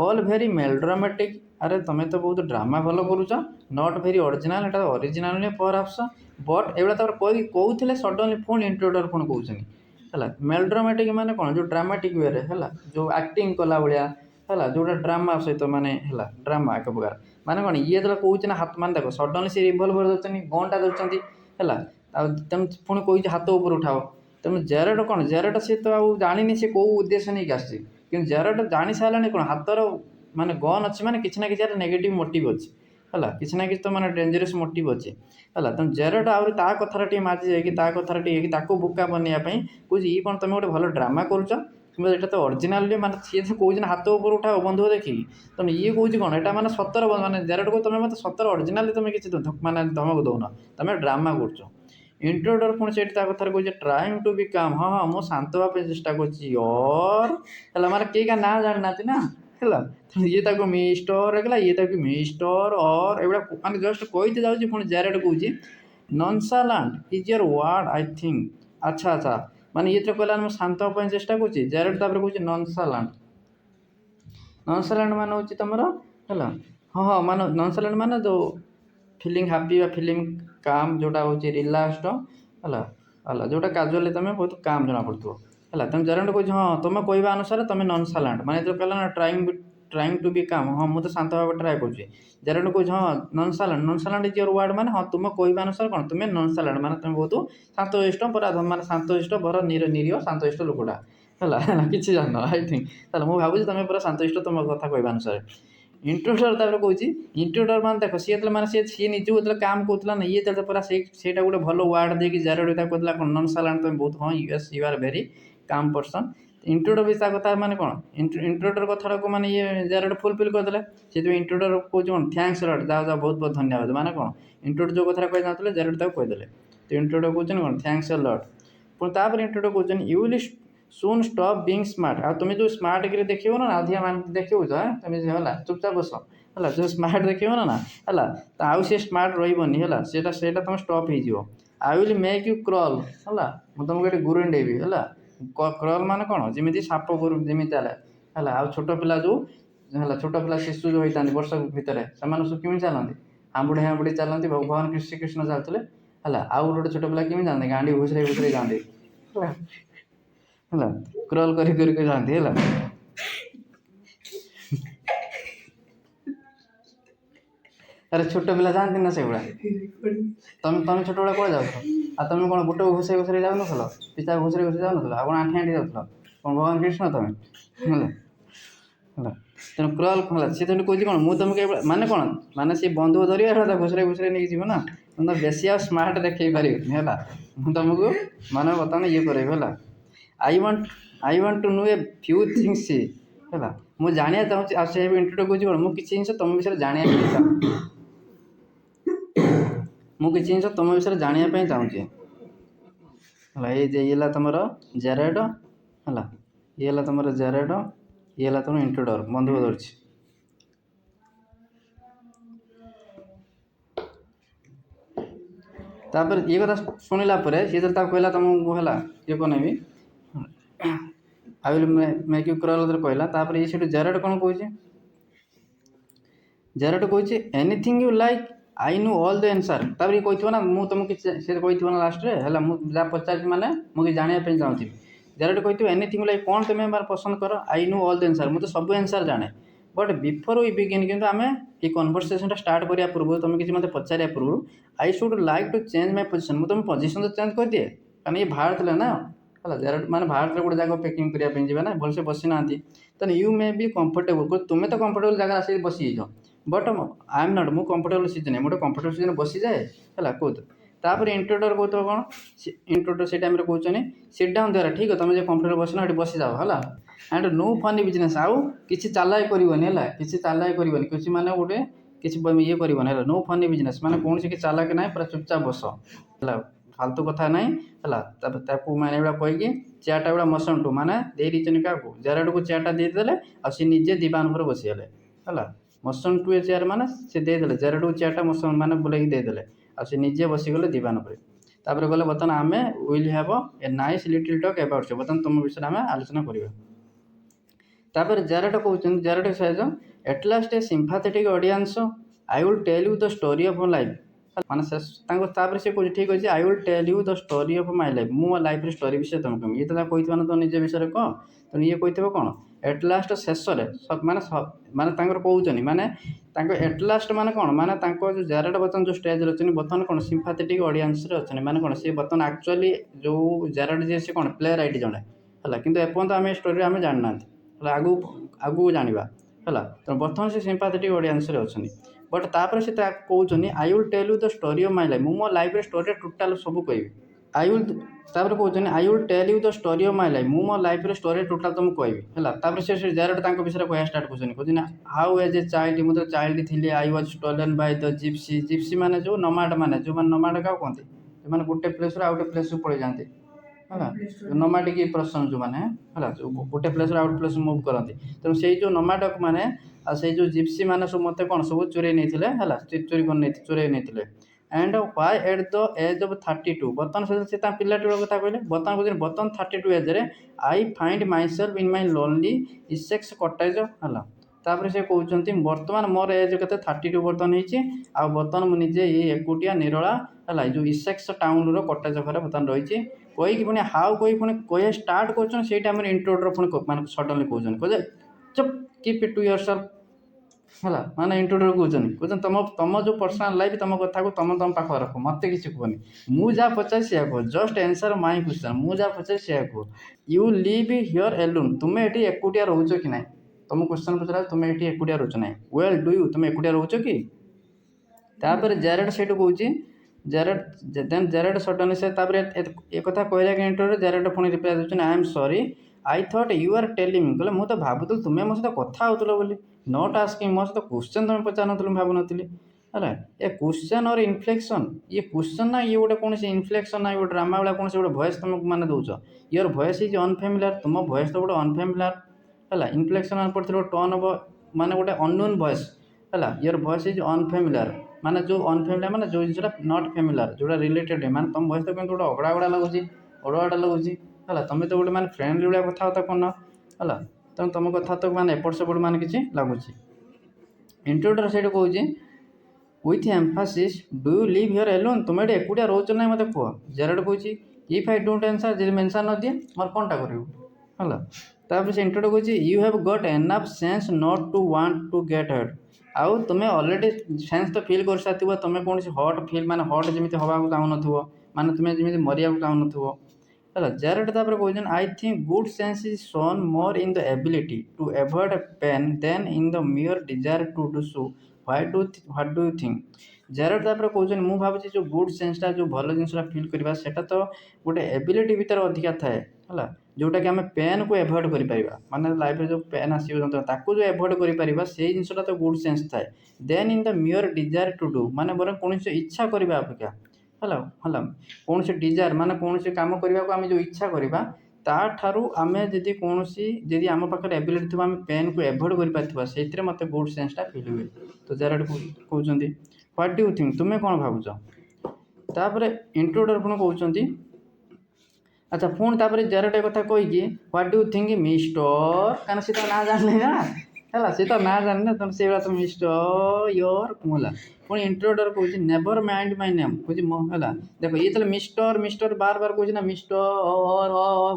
ଅଲ୍ ଭେରି ମେଲୋଡ୍ରାମାଟିକ୍। ଆରେ ତମେ ତ ବହୁତ ଡ୍ରାମା ଭଲ କରୁଛ, ନଟ୍ ଭେରି ଅରିଜିନାଲ୍, ଏଇଟା ଅରିଜିନାଲ୍ ନୁହେଁ ପରହାପ୍ସ ବଟ୍ ଏଇଭଳିଆ ତାପରେ କହୁଥିଲେ ସଡନଲି ପୁଣି ଇଣ୍ଟ୍ରୋଡକ୍ଟର ପୁଣି କହୁଛନ୍ତି ହେଲା। ମେଲୋଡ୍ରାମାଟିକ୍ ମାନେ କ'ଣ, ଯେଉଁ ଡ୍ରାମାଟିକ୍ ୱେରେ ହେଲା, ଯେଉଁ ଆକ୍ଟିଂ କଲା ଭଳିଆ ହେଲା, ଯେଉଁଟା ଡ୍ରାମା ସହିତ ମାନେ ହେଲା ଡ୍ରାମା ଏକ ପ୍ରକାର ମାନେ କ'ଣ ଇଏ ଯେତେବେଳେ କହୁଛି ନା ହାତ ମାନେ ଦେଖ ସଡନଲି ସେ ରିଭଲଭର ଧରୁଛନ୍ତି, ଗନ୍ଟା ଧରୁଛନ୍ତି ହେଲା, ଆଉ ତେଣୁ ପୁଣି କହୁଛି ହାତ ଉପରେ ଉଠାଅ। ତେଣୁ ଜାରେଡ଼ କ'ଣ, ଜାରେଡ଼ ସେ ତ ଆଉ ଜାଣିନି ସେ କେଉଁ ଉଦ୍ଦେଶ୍ୟ ନେଇକି ଆସିଛି, କିନ୍ତୁ ଜାରେଡ଼ ଜାଣି ସାରିଲାଣି କ'ଣ ହାତର ମାନେ ଗନ୍ ଅଛି ମାନେ କିଛି ନା କିଛି ନେଗେଟିଭ୍ ମୋଟିଭ୍ ଅଛି ହେଲା, କିଛି ନା କିଛି ତ ମାନେ ଡେଞ୍ଜରସ୍ ମୋଟିଭ୍ ଅଛି ହେଲା। ତେଣୁ ଜାରେଡ଼ ଆହୁରି ତା କଥାରେ ଟିକେ ମାଜି ଯାଇକି ତା କଥାରେ ଟିକେ ତାକୁ ବୋକା ବନେଇବା ପାଇଁ କହୁଛି ଇଏ କ'ଣ ତମେ ଗୋଟେ ଭଲ ଡ୍ରାମା କରୁଛ, କିନ୍ତୁ ଏଇଟା ତ ଅରିଜିନାଲି ମାନେ ସିଏ ତ କହୁଛି ନା ହାତ ଉପରେ ଉଠାଅ ବନ୍ଧୁକ ଦେଖିକି, ତେଣୁ ଇଏ କହୁଛି କ'ଣ ଏଇଟା ମାନେ ସତର ମାନେ ଜାରେଡ଼ କହୁଛି ତମେ ମୋତେ ସତର ଅରିଜିନାଲି ତମେ କିଛି ମାନେ ଧମକ ଦେଉନ, ତମେ ଡ୍ରାମା କରୁଛ। ଇଣ୍ଟ୍ରୋଡକ୍ଟର ପୁଣି ସେଇଠି ତା କଥାରେ କହୁଛି ଟ୍ରାଇଙ୍ଗ ଟୁ ବି କାମ୍, ହଁ ହଁ ମୁଁ ଶାନ୍ତ ହେବା ପାଇଁ ଚେଷ୍ଟା କରୁଛି ଅର୍ ହେଲା, ମାନେ କେହି କାହା ନାଁ ଜାଣିନାହାନ୍ତି ନା ହେଲା, ଇଏ ତାକୁ ମିଷ୍ଟର ହେଇଗଲା, ଇଏ ତାକୁ ମିଷ୍ଟର ଅର୍ ଏଇଭଳିଆ ମାନେ ଜଷ୍ଟ କହିତେ ଯାଉଛି, ପୁଣି ଜାରେଡ଼ କହୁଛି nonchalant is your word I think. ଆଚ୍ଛା ଆଚ୍ଛା, ମାନେ ଇଏ ତ କହିଲା ମୁଁ ଶାନ୍ତ ହେବା ପାଇଁ ଚେଷ୍ଟା କରୁଛି, ଜାରେଡ଼ ତାପରେ କହୁଛି ନନ୍ସାଲାଣ୍ଟ। ନନ୍ସାଲାଣ୍ଟ ମାନେ ହେଉଛି ତୁମର ହେଲା, ହଁ ହଁ ମାନେ ନନ୍ସାଲାଣ୍ଟ ମାନେ ଯେଉଁ ଫିଲିଂ ହାପି ବା ଫିଲିଂ କାମ୍, ଯେଉଁଟା ହେଉଛି ରିଲାକ୍ସଡ ହେଲା ହେଲା, ଯେଉଁଟା କାଜୁଆଲି ତୁମେ ବହୁତ କାମ୍ ଜଣାପଡ଼ୁଥିବ ହେଲା। ତେଣୁ ଜାରେଡ଼ କହୁଛି ହଁ ତୁମେ କହିବା ଅନୁସାରେ ତୁମେ ନନ୍ସାଲାଣ୍ଟ, ମାନେ ଯେତେବେଳେ କହିଲା ନା ଟ୍ରାଇଙ୍ଗ ଟୁ ବି କାମ୍, ହଁ ମୁଁ ତ ଶାନ୍ତ ହେବାକୁ ଟ୍ରାଏ କରୁଛି। ଜାରେଡ଼ କହୁଛି ହଁ ନନ୍ସାଲାଣ୍ଟ, ନନ୍ସାଲାଣ୍ଟ ଇଜ୍ ୟର୍ ୱାର୍ଡ଼ ମାନେ ହଁ ତୁମ କହିବା ଅନୁସାରେ କ'ଣ ତୁମେ ନନ୍ସାଲାଣ୍ଟ ମାନେ ତୁମେ ବହୁତ ଶାନ୍ତଶିଷ୍ଟ ପୁରା ମାନେ ଶାନ୍ତଶିଷ୍ଟ ବର ନିରୀହ ଶାନ୍ତଶିଷ୍ଟ ଲୋକଟା ହେଲା, କିଛି ଜାଣିନ ଆଇ ଥିଙ୍କ, ତାହେଲେ ମୁଁ ଭାବୁଛି ତୁମେ ପୁରା ଶାନ୍ତଶିଷ୍ଟ ତୁମ କଥା କହିବା ଅନୁସାରେ। ଇଣ୍ଟ୍ରୋଡକ୍ଟର ତାପରେ କହୁଛି ଇଣ୍ଟ୍ରୋଡକ୍ଟର ମାନେ ଦେଖ ସିଏ ଯେତେବେଳେ ମାନେ ସିଏ ନିଜକୁ ଯେତେବେଳେ କାମ୍ କହୁଥିଲା ନା, ଇଏ ଯେତେବେଳେ ପୁରା ସେଇଟା ଗୋଟେ ଭଲ ୱାର୍ଡ଼ ଦେଇକି ଜାରେଡ଼ ତାକୁ କହୁଥିଲା କ'ଣ ନନ୍ସାଲାଣ୍ଟ ତୁମେ ବହୁତ, ହଁ ୟେସ୍ ୟୁ ଆର୍ ଭେରି କାମ୍ ପର୍ସନ୍। ଇଣ୍ଟ୍ରୋଡକ୍ଟର ବି ତା କଥା ମାନେ କ'ଣ ଇଣ୍ଟ୍ରୋଡକ୍ଟର କଥାଟାକୁ ମାନେ ଇଏ ଜାରେଡ଼ ଫୁଲଫିଲ୍ କରିଦେଲେ, ସେଥିପାଇଁ ଇଣ୍ଟ୍ରୋଡକ୍ଟର କହୁଛି କ'ଣ ଥ୍ୟାଙ୍କ୍ସ ଲଟ୍, ଯାଅ ଯାଅ ବହୁତ ବହୁତ ଧନ୍ୟବାଦ, ମାନେ କ'ଣ ଇଣ୍ଟ୍ରୋଡକ୍ଟର ଯେଉଁ କଥାଟା କହିନଥିଲେ ଜାରେଡ଼ ତାକୁ କହିଦେଲେ, ତ ଇଣ୍ଟ୍ରୋଡକ୍ଟର କହୁଛନ୍ତି କ'ଣ ଥ୍ୟାଙ୍କ୍ସ ଲଟ୍। ପୁଣି ତାପରେ ଇଣ୍ଟ୍ରୋଡକ୍ଟର କହୁଛନ୍ତି you will soon stop being smart, ଆଉ ତୁମେ ଯେଉଁ ସ୍ମାର୍ଟ କିରି ଦେଖିବ ନା ଅଧିକା ମାନେ ଦେଖିବୁଛ ତୁମେ ହେଲା ଚୁପଚାପ ବସ ହେଲା, ଯେଉଁ ସ୍ମାର୍ଟ ଦେଖିବ ନା ହେଲା ତ ଆଉ ସେ ସ୍ମାର୍ଟ ରହିବନି ହେଲା, ସେଇଟା ତୁମେ ଷ୍ଟପ୍ ହେଇଯିବ। I will make you crawl ହେଲା, ମୁଁ ତୁମକୁ ଏଠି ଗୁରୁଣ୍ଡେଇବି ହେଲା। କ୍ରଲ୍ ମାନେ କ'ଣ ଯେମିତି ସାପ ଗୁରୁ ଯେମିତି ଚାଲେ ହେଲା, ଆଉ ଛୋଟ ପିଲା ଯେଉଁ ହେଲା ଛୋଟ ପିଲା ଶିଶୁ ଯେଉଁ ହେଇଥାନ୍ତି ବର୍ଷ ଭିତରେ ସେମାନେ ସବୁ କେମିତି ଚାଲନ୍ତି, ହାମ୍ବୁଡ଼ି ହାମ୍ବୁଡ଼ି ଚାଲନ୍ତି, ଭଗବାନ ଶ୍ରୀକୃଷ୍ଣ ଚାଲୁଥିଲେ ହେଲା, ଆଉ ଗୋଟେ ଛୋଟ ପିଲା କେମିତି ଯାଆନ୍ତି ଗାଣ୍ଡି ଘୁଷୁରେଇ ଘୁଷୁରେଇ ଯାଆନ୍ତି ହେଲା, କ୍ରଲ୍ କରି କରି ଯାଆନ୍ତି ହେଲା। ଆରେ ଛୋଟ ପିଲା ଯାଆନ୍ତି ନା ସେଗୁଡ଼ା, ତମେ ଛୋଟବେଳେ କୁଆଡ଼େ ଯାଉଥିଲ, ଆଉ ତମେ କ'ଣ ବୁଟକୁ ଘୁଷେଇ ଘୁଷେଇ ଯାଉନଥିଲ, ପିତା ଘୁଷୁରେଇ ଘୁଷେଇ ଯାଉନଥିଲ, ଆଉ କ'ଣ ଆଣ୍ଠି ଆଣ୍ଠି ଯାଉଥିଲ, କ'ଣ ଭଗବାନ କୃଷ୍ଣ ତମେ ହେଲା ହେଲା। ତେଣୁ କ୍ରଲ୍ ହେଲା, ସେ ତେଣୁ କହୁଛି କ'ଣ ମୁଁ ତୁମକୁ ମାନେ କ'ଣ ମାନେ ସେ ବନ୍ଧୁକ ଧରିବା ହେଲା ତାକୁ ଘୁଷୁରେଇ ଘୁଷୁରେଇ ନେଇକି ଯିବ ନା, ମୁଁ ବେଶୀ ଆଉ ସ୍ମାର୍ଟ ଦେଖେଇ ପାରିବିନି ହେଲା, ମୁଁ ତୁମକୁ ମାନେ ବର୍ତ୍ତମାନ ଇଏ କରାଇବି ହେଲା। I want to no a few things ହେଲା, ମୁଁ ଜାଣିବାକୁ ଚାହୁଁଛି, ଆଉ ସେ ଇଣ୍ଟ୍ରୋଡକ୍ଟର କହୁଛି କ'ଣ ମୁଁ କିଛି ଜିନିଷ ତୁମ ବିଷୟରେ ଜାଣିବା ପାଇଁ ଚାହୁଁଛି, ମୁଁ କିଛି ଜିନିଷ ତୁମ ବିଷୟରେ ଜାଣିବା ପାଇଁ ଚାହୁଁଛି ହେଲା। ଇଏ ହେଲା ତୁମର ଜାରେଡ଼ ହେଲା, ଇଏ ହେଲା ତୁମର ଜାରେଡ଼, ଇଏ ହେଲା ତୁମର ଇଣ୍ଟ୍ରୋଡକ୍ଟର ବନ୍ଧୁକ ଧରିଛି। ତାପରେ ଇଏ କଥା ଶୁଣିଲା ପରେ ସିଏ ଯେତେବେଳେ ତାକୁ କହିଲା ତୁମକୁ ହେଲା ଇଏ ବନେଇବି I will make you crawl କହିଲା, ତାପରେ ଇଏ ସେଠୁ ଜାରେଡ଼ କ'ଣ କହୁଛି, ଜାରେଡ଼ କହୁଛି anything you like I know all the answer. ତାପରେ ଇଏ କହିଥିବ ନା ମୁଁ ତୁମକୁ କିଛି ସେ କହିଥିବ ନା ଲାଷ୍ଟରେ ହେଲା, ମୁଁ ଯାହା ପଚାରିଛି ମାନେ ମୁଁ କିଛି ଜାଣିବା ପାଇଁ ଚାହୁଁଥିବି, ଜାରେଡ଼ କହିଥିବ ଏନିଥିଙ୍ଗ ଲାଇକ୍ କ'ଣ ତୁମେ ମାନେ ପସନ୍ଦ କର, I know all the answer, ମୁଁ ତ ସବୁ ଆନ୍ସର୍ ଜାଣେ, ବଟ୍ ବିଫୋର୍ ୱି ବିଗିନ୍, କିନ୍ତୁ ଆମେ ଏ କନଭରସେସନ୍ଟା ଷ୍ଟାର୍ଟ କରିବା ପୂର୍ବରୁ ତୁମେ କିଛି ମୋତେ ପଚାରିବା ପୂର୍ବରୁ I should like two change my position, ମୁଁ ତୁମ ପୋଜିସନ୍ ତ ଚେଞ୍ଜ କରିଦିଏ, କାରଣ ଇଏ ବାହାରିଥିଲେ ନା ହେଲା, ଜାରେଡ଼ ମାନେ ବାହାରିଥିଲେ ଗୋଟେ ଜାଗା ପ୍ୟାକିଂ କରିବା ପାଇଁ ଯିବେ ନା, ଭଲସେ ବସିନାହାନ୍ତି, ତାହେଲେ ୟୁ ମେ ବି କମ୍ଫର୍ଟେବୁଲ୍, ତୁମେ ତ କମ୍ଫର୍ଟେବୁଲ୍ ଜାଗାରେ ଆସିକି ବସିଯାଇଛ, ବଟ୍ ଆଇ ଏମ୍ ନଟ୍, ମୁଁ କମ୍ଫର୍ଟେବୁଲ୍ ସିଜନ୍ ନାହିଁ, ମୁଁ ଗୋଟେ କମ୍ଫର୍ଟେବୁଲ୍ ସିଜନ୍ ବସିଯାଏ ହେଲା କହୁଥିବ। ତାପରେ ଇଣ୍ଟ୍ରୋଡକ୍ଟର କହୁଥିବ କ'ଣ, ଇଣ୍ଟ୍ରୋଡକ୍ଟର ସେଇ ଟାଇମ୍ରେ କହୁଛନ୍ତି ସିଟ୍ ଡାଉନ୍ ଦ୍ୱାରା ଠିକ୍ ତୁମେ ଯେ କମ୍ଫର୍ଟେବୁଲ୍ ବସିନ ଏଠି ବସିଯାଅ ହେଲା, ଆଣ୍ଡ ନୋ ଫନି ବିଜନେସ୍, ଆଉ କିଛି ଚାଲାକି କରିବନି ହେଲା, କିଛି ଚାଲାକି କରିବନି, କିଛି ମାନେ ଗୋଟେ କିଛି ଇଏ କରିବନି ହେଲା, ନୋ ଫନି ବିଜନେସ୍ ମାନେ କୌଣସି କିଛି ଚାଲାକି ନାହିଁ, ପୁରା ଚୁପଚାପ ବସ ହେଲା, ଫାଲତୁ କଥା ନାହିଁ ହେଲା। ତାପରେ ତାକୁ ମାନେ ଏଗୁଡ଼ା କହିକି ଚେୟାରଟା ଏଗୁଡ଼ା ମସନ୍ ଟୁ ମାନେ ଦେଇ ଦେଇଛନ୍ତି କାହାକୁ, ଜାରେଡ଼କୁ ଚେୟାରଟା ଦେଇଦେଲେ, ଆଉ ସେ ନିଜେ ଦିବାନ ଉପରେ ବସିଗଲେ ହେଲା। ମସନ୍ ଟୁ ଏ ଚେୟାର ମାନେ ସେ ଦେଇଦେଲେ ଜାରେଡ଼କୁ ଚେୟାରଟା ମସନ୍ ମାନେ ବୁଲେଇକି ଦେଇଦେଲେ, ଆଉ ସେ ନିଜେ ବସିଗଲେ ଦିବାନ ଉପରେ। तापर गले बर्तमान आम will have a nice little talk about you बर्तमान तुम विषय आम आलोचना करवा। तापर जारेट कहते Jared says at last a sympathetic audience I will tell you the story of my life माने से कह ठीक अच्छे I will tell you the story of my life मो लाइफ स्टोरी विषय तुम कह ये तो कही तो निज विषय कह तो ये कही कौन एट लास्ट शेष माने माने कहते माने एट लास्ट माने कौन माने जो जारेट बर्तमान जो स्टेज अच्छे बर्तमान कौन सिम्पाथेटिक ऑडियंस अच्छे माने कौन सी बर्तमान एक्चुअली जो जारेट जी सी कौन प्ले राइट जड़े है कि एपर्तंत आम स्टोरी आम जाना आगू आगू जाना है तो बर्तमान से सिम्पाथेटिक ऑडियंस अच्छे बट तापर से कहते I will tell you the story of my life मो लाइफ स्टोरी टोटाल सब कह आई विल तापर कहते I will tell you the story of my life मो लाइफ स्टोरी टोटाल तुम कह है से जारेट विषय कह स्टार्ट कर हाउ एज ए चाइल्ड मुझे चाइल्ड थी I was stolen by the gypsy gypsy माने जो नमाड माने जो माने नमाड क्या कहते जो गोटे प्लेस आउ गोटे प्लेस पड़े जाते है नमाडिक पर्सन जो मैंने है गोटे प्लेस आउट प्लेस मुव करती तेणु से जो नमाडक मैंने से जो जिप्सी मैंने सब मत कौन सब चोरी नहीं चोरी कर चोरी नहीं and why at the age of 32 बर्तमान से पिलाटी कथा कहले बर्तमान बर्तमान 32 एज रे I find my self in my lonely Essex cottage है तापर से कहते बर्तमान मोर एज के 32 बर्तमान हो बर्तमान मुझे ये एकुटिया निरला है जो इसेक्स टाउन कटेज घर बर्तमान रही कहीकि पुणी हाउ कही पुणी कह स्टार्ट कर इंट्रोडर पुणी माने सडनली कहते चुप कीप इट टू योरसेल्फ है माने इंट्रोडर कहते तुम तुम जो पर्सनल लाइफ तुम कथा को तुम तुम पाख रख मत कि कहनी मुझे पचार सी कह जस्ट आंसर माय क्वेश्चन मुझे पचार सी कह यू लिव हियर एलोन तुम्हें ये एकुटिया रोच कि ना तुम क्वेश्चन पचरा तुम्हें ये एकुटिया रोच ना वेल डू यू तुम एकुटिया रोच कि तापर जारेट से कहूँ जारेट सडन से एक कथा कहला कि इंटरव्यू जारेट पुणी रिप्लाई देते I am sorry I thought you are telling me कहले मुझे भावुल तुम्हें मो सहित कथा होतल बोली नॉट आस्किंग मो सहित क्वेश्चन तुम पचार भावुन है ए क्वेश्चन और इनफ्लेक्शन ये क्वेश्चन ना ये गोटे कौन इनफ्लेक्शन ना गोटे ड्रामा वाला कौन गोटे भॉइस तुम मैंने दौच योर भॉइस इज अनफेमिलियर तुम भॉइस तो गोटे अनफेमिलियर है इनफ्लेक्शन मान पड़े टर्न ऑफ माने गोटे अननोन भॉइस है योर भॉइस इज अनफेमिलियर माने जो अनफेमिलियर माने जो जिनसा नॉट फेमिलियर जोड़ा रिलेटेड माने तुम भॉइस तो कहीं गोटे अगड़ा अगड़ा लगुच अड़ुआड़ा लगुच है तुम तो गोटे मैंने फ्रेंडली भाया कथबार्ता करन है तेणु तुम कथा तो मैंने एपट सेपट मैंने किसी लगुच इंट्रोडर से कहूँ with emphasis do you live here alone तुम ये एकुटिया रोच ना मत कह जारेट कहूँ इफ आई डोंट आंसर जब मेंशन न दिए मोर कौनटा कर तापर से इंट्रोडर कहूँ you have got enough sense not to want to get hurt आउ तुम्हें ऑलरेडी सेंस तो फील कर सारी तुम्हें कौन हट फील माने हट जमी हवा चाहून माने तुम्हें जमी मरिया चाहून है जारेट तापर कहते I think good sense is shown more in the ability to avoid pain than in the mere desire to do so what do you think Jared तापर कहते मुझे भावी जो गुड सेंसटा जो भल जिनसा फिल करवा सेटा तो गोटे एबिलिटी भितर अधिका थाए है जोटा कि आम पेन को एवॉइड कर माने लाइफ जो पेन आसो जो एवॉइड कर से जिनसा तो गुड सेंस थाए then in the mere desire to do माने बर कौन इच्छा करने अपेक्षा है कौन से डिजायर माने कौन से काम करने को आम जो इच्छा करवा ताठारू आम जदि कौन जदि आम पाखे एबिलिटी थी आम पेन को एवॉइड कर पार्थिबा से मत गुड सेंसटा फिल हुए तो जारेट कहते व्हाट डू यू थिंक तुम्हें कौन भावुच तापर इंट्रोडर पुणी कहते अच्छा पुणी तापर जारेट कथा कहीकि what do you think mister कारण सी तो ना जाने ना है सी तो ना जाने ना तुम से तो मिस्टर योर है पुणी इंट्रोडर कहूँ नेवर माइंड माय नेम कहूँ है देख ये तो मिस्टर मिस्टर बार बार कहूँ ना मिस्टर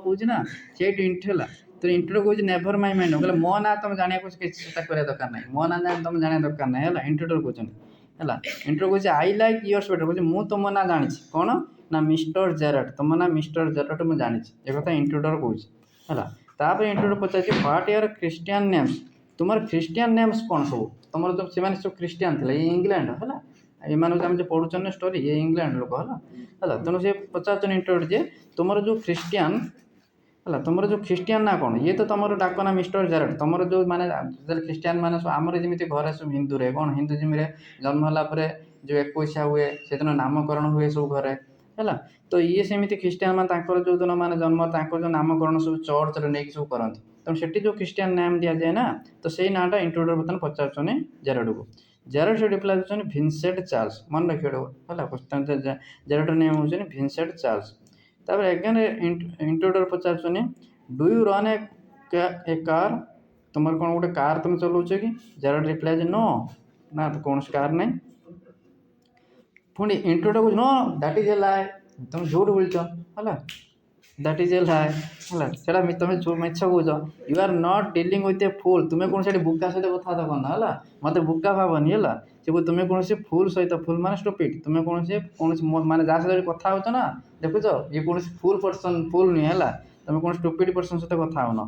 कहूँ ना से है तो इंट्रोडर कहूँ नेवर माय माइंड कहले मो ना तुम जाना चेष्टा करा दरकार ना मो ना जाने तुम जाना दरकार ना है इंट्रोडर कहते है इंट्रोडर कहूँ आई लाइक योर स्वेटर कहूँ मुझे तुम ना जानी कौन ना मिस्टर जारेट तुम ना मिस्टर जारेट मुझे जानी एक कथा इंट्रोडर कहूँ है तापर intruder Pachar what your Christian names तुम क्रिश्चियन नेम्स कौन सब तुम जो से सब क्रिश्चियन थे ये इंग्लैंड है ये जो पढ़ुन स्टोरी ये इंग्लैंड लोक है तेणु से पचार इंट्रोडर जे तुम जो क्रिश्चियन है तुम जो क्रिश्चियन ना कौन ये तो तुम डाक ना मिस्टर जारेट तुम जो माने क्रिश्चियन माने आमर जमी घर सब हिंदू रे कौन हिंदुजिम जन्म है जो 21 हुए से दिन नामकरण हुए सब घरे है तो ये सेमती क्रिश्चियन मान जो दिन मान जन्म जो नामकरण सब चर्च नहीं सब करती तेणु से जो क्रिश्चियन नाम दि जाए ना तो से नाटा इंट्रोडर बर्तमान पचार जारेट को ଜାରେଡ୍ ସେ ରିପ୍ଲାଏ ଦେଉଛନ୍ତି ଭିନସେଣ୍ଟ ଚାର୍ଲସ, ମନେ ରଖିବ ହେଲା। କ୍ୱେଶ୍ଚନ୍ ଜାରେଡ୍ର ନେମ୍ ହେଉଛନ୍ତି ଭିନସେଣ୍ଟ ଚାର୍ଲସ। ତାପରେ ଏଗେନ୍ ଇଣ୍ଟ୍ରୋଡକ୍ଟର ପଚାରୁଛନ୍ତି do you run a car, ତୁମର କ'ଣ ଗୋଟେ କାର୍ ତୁମେ ଚଲାଉଛ କି? ଜାରେଡ୍ ରିପ୍ଲାଏ ଯେ नो, ନା ତ କୌଣସି କାର୍ ନାହିଁ। ପୁଣି ଇଣ୍ଟ୍ରୋଡକ୍ଟର କହୁଛି no that is a lie, ତୁମେ ଝୁଠ ବୋଲୁଛ ହେଲା। ଦ୍ୟାଟ୍ ଇଜ୍ ଏ ଲାଏ ହେଲା, ସେଇଟା ତୁମେ ମିଛ କହୁଛ। You are not dealing with a fool, ତୁମେ କୌଣସି ସେଠି ବୁକା ସହିତ କଥାବାର୍ତ୍ତା କରନା ହେଲା, ମୋତେ ବୁକା ଭାବନି ହେଲା। ସେ ତୁମେ କୌଣସି ଫୁଲ୍ ସହିତ, ଫୁଲ୍ ମାନେ ଷ୍ଟୁପିଡ୍, ତୁମେ କୌଣସି ମାନେ ଯାହା ସହିତ କଥା ହେଉଛ ନା, ଦେଖୁଛ ଇଏ କୌଣସି ଫୁଲ୍ ପର୍ସନ୍, ଫୁଲ୍ ନୁହେଁ ହେଲା। ତୁମେ କୌଣସି ଷ୍ଟୁପିଡ୍ ପର୍ସନ୍ ସହିତ କଥା ହେଉନ।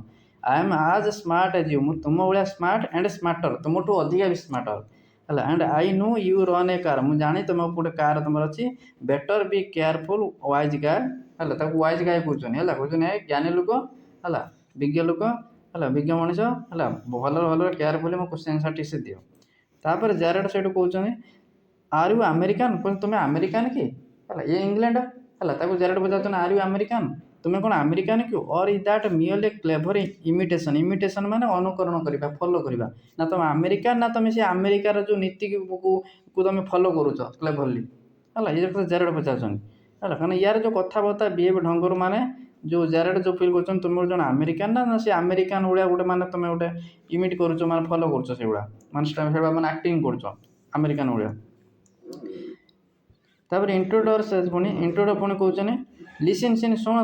I am as smart as you, ମୁଁ ତୁମ ଭଳିଆ ସ୍ମାର୍ଟ ଆଣ୍ଡ ସ୍ମାର୍ଟର, ତୁମଠୁ ଅଧିକା ବି ସ୍ମାର୍ଟର ହେଲା। And I know you run a car, ମୁଁ ଜାଣି ତୁମ ଗୋଟେ କାର୍ ତୁମର ଅଛି। Better be careful wise guy ହେଲା, ତାକୁ ୱାଇଜ୍ ଗାଏ କହୁଛନ୍ତି ହେଲା, କହୁଛନ୍ତି ଜ୍ଞାନୀ ଲୋକ ହେଲା, ବିଜ୍ଞ ଲୋକ ହେଲା, ବିଜ୍ଞ ମଣିଷ ହେଲା, ଭଲରେ କେୟାରଫୁଲି ମୋ କ୍ୱେଶ୍ଚନ୍ ଆନ୍ସର୍ ଠିକ୍ ସେ ଦିଅ। ତାପରେ ଜାରେଡ୍ ସେଇଠୁ କହୁଛନ୍ତି ଆର୍ ୟୁ ଆମେରିକାନ୍, କହୁଛନ୍ତି ତୁମେ ଆମେରିକାନ୍ କି ହେଲା, ଇଏ ଇଂଲଣ୍ଡ ହେଲା। ତାକୁ ଜାରେଡ୍ ପଚାରୁଛନ୍ତି ଆର୍ ୟୁ ଆମେରିକାନ୍, ତୁମେ କ'ଣ ଆମେରିକାନ୍ କି? Or is that merely clever imitation, imitation ମାନେ ଅନୁକରଣ କରିବା, ଫଲୋ କରିବା। ନା ତୁମେ ଆମେରିକାନ୍, ନା ତୁମେ ସେ ଆମେରିକାର ଯେଉଁ ନୀତିକୁ ତୁମେ ଫଲୋ କରୁଛ କ୍ଲେଭରଲି ହେଲା। ଇଏ କଥା ଜାରେଡ୍ ପଚାରୁଛନ୍ତି ହେଲା, କାରଣ ୟାର ଯେଉଁ କଥାବାର୍ତ୍ତା ବିହେଭ୍ ଢଙ୍ଗରୁ ମାନେ ଯେଉଁ ଜାରେଡ୍ ଯେଉଁ ଫିଲ୍ କରୁଛନ୍ତି ତୁମେ ଜଣେ ଆମେରିକାନ୍, ନା ସେ ଆମେରିକାନ୍ ଭଳିଆ ଗୋଟେ ମାନେ ତୁମେ ଗୋଟେ ଇମିଟ୍ କରୁଛ, ମାନେ ଫଲୋ କରୁଛ ସେଗୁଡ଼ା, ମାନେ ସେଇଟା ମାନେ ଆକ୍ଟିଂ କରୁଛ ଆମେରିକାନ୍ ଭଳିଆ। ତାପରେ ଇଣ୍ଟ୍ରୋଡକ୍ଟର ପୁଣି କହୁଛନ୍ତି ଲିସିନ୍ ଶୁଣ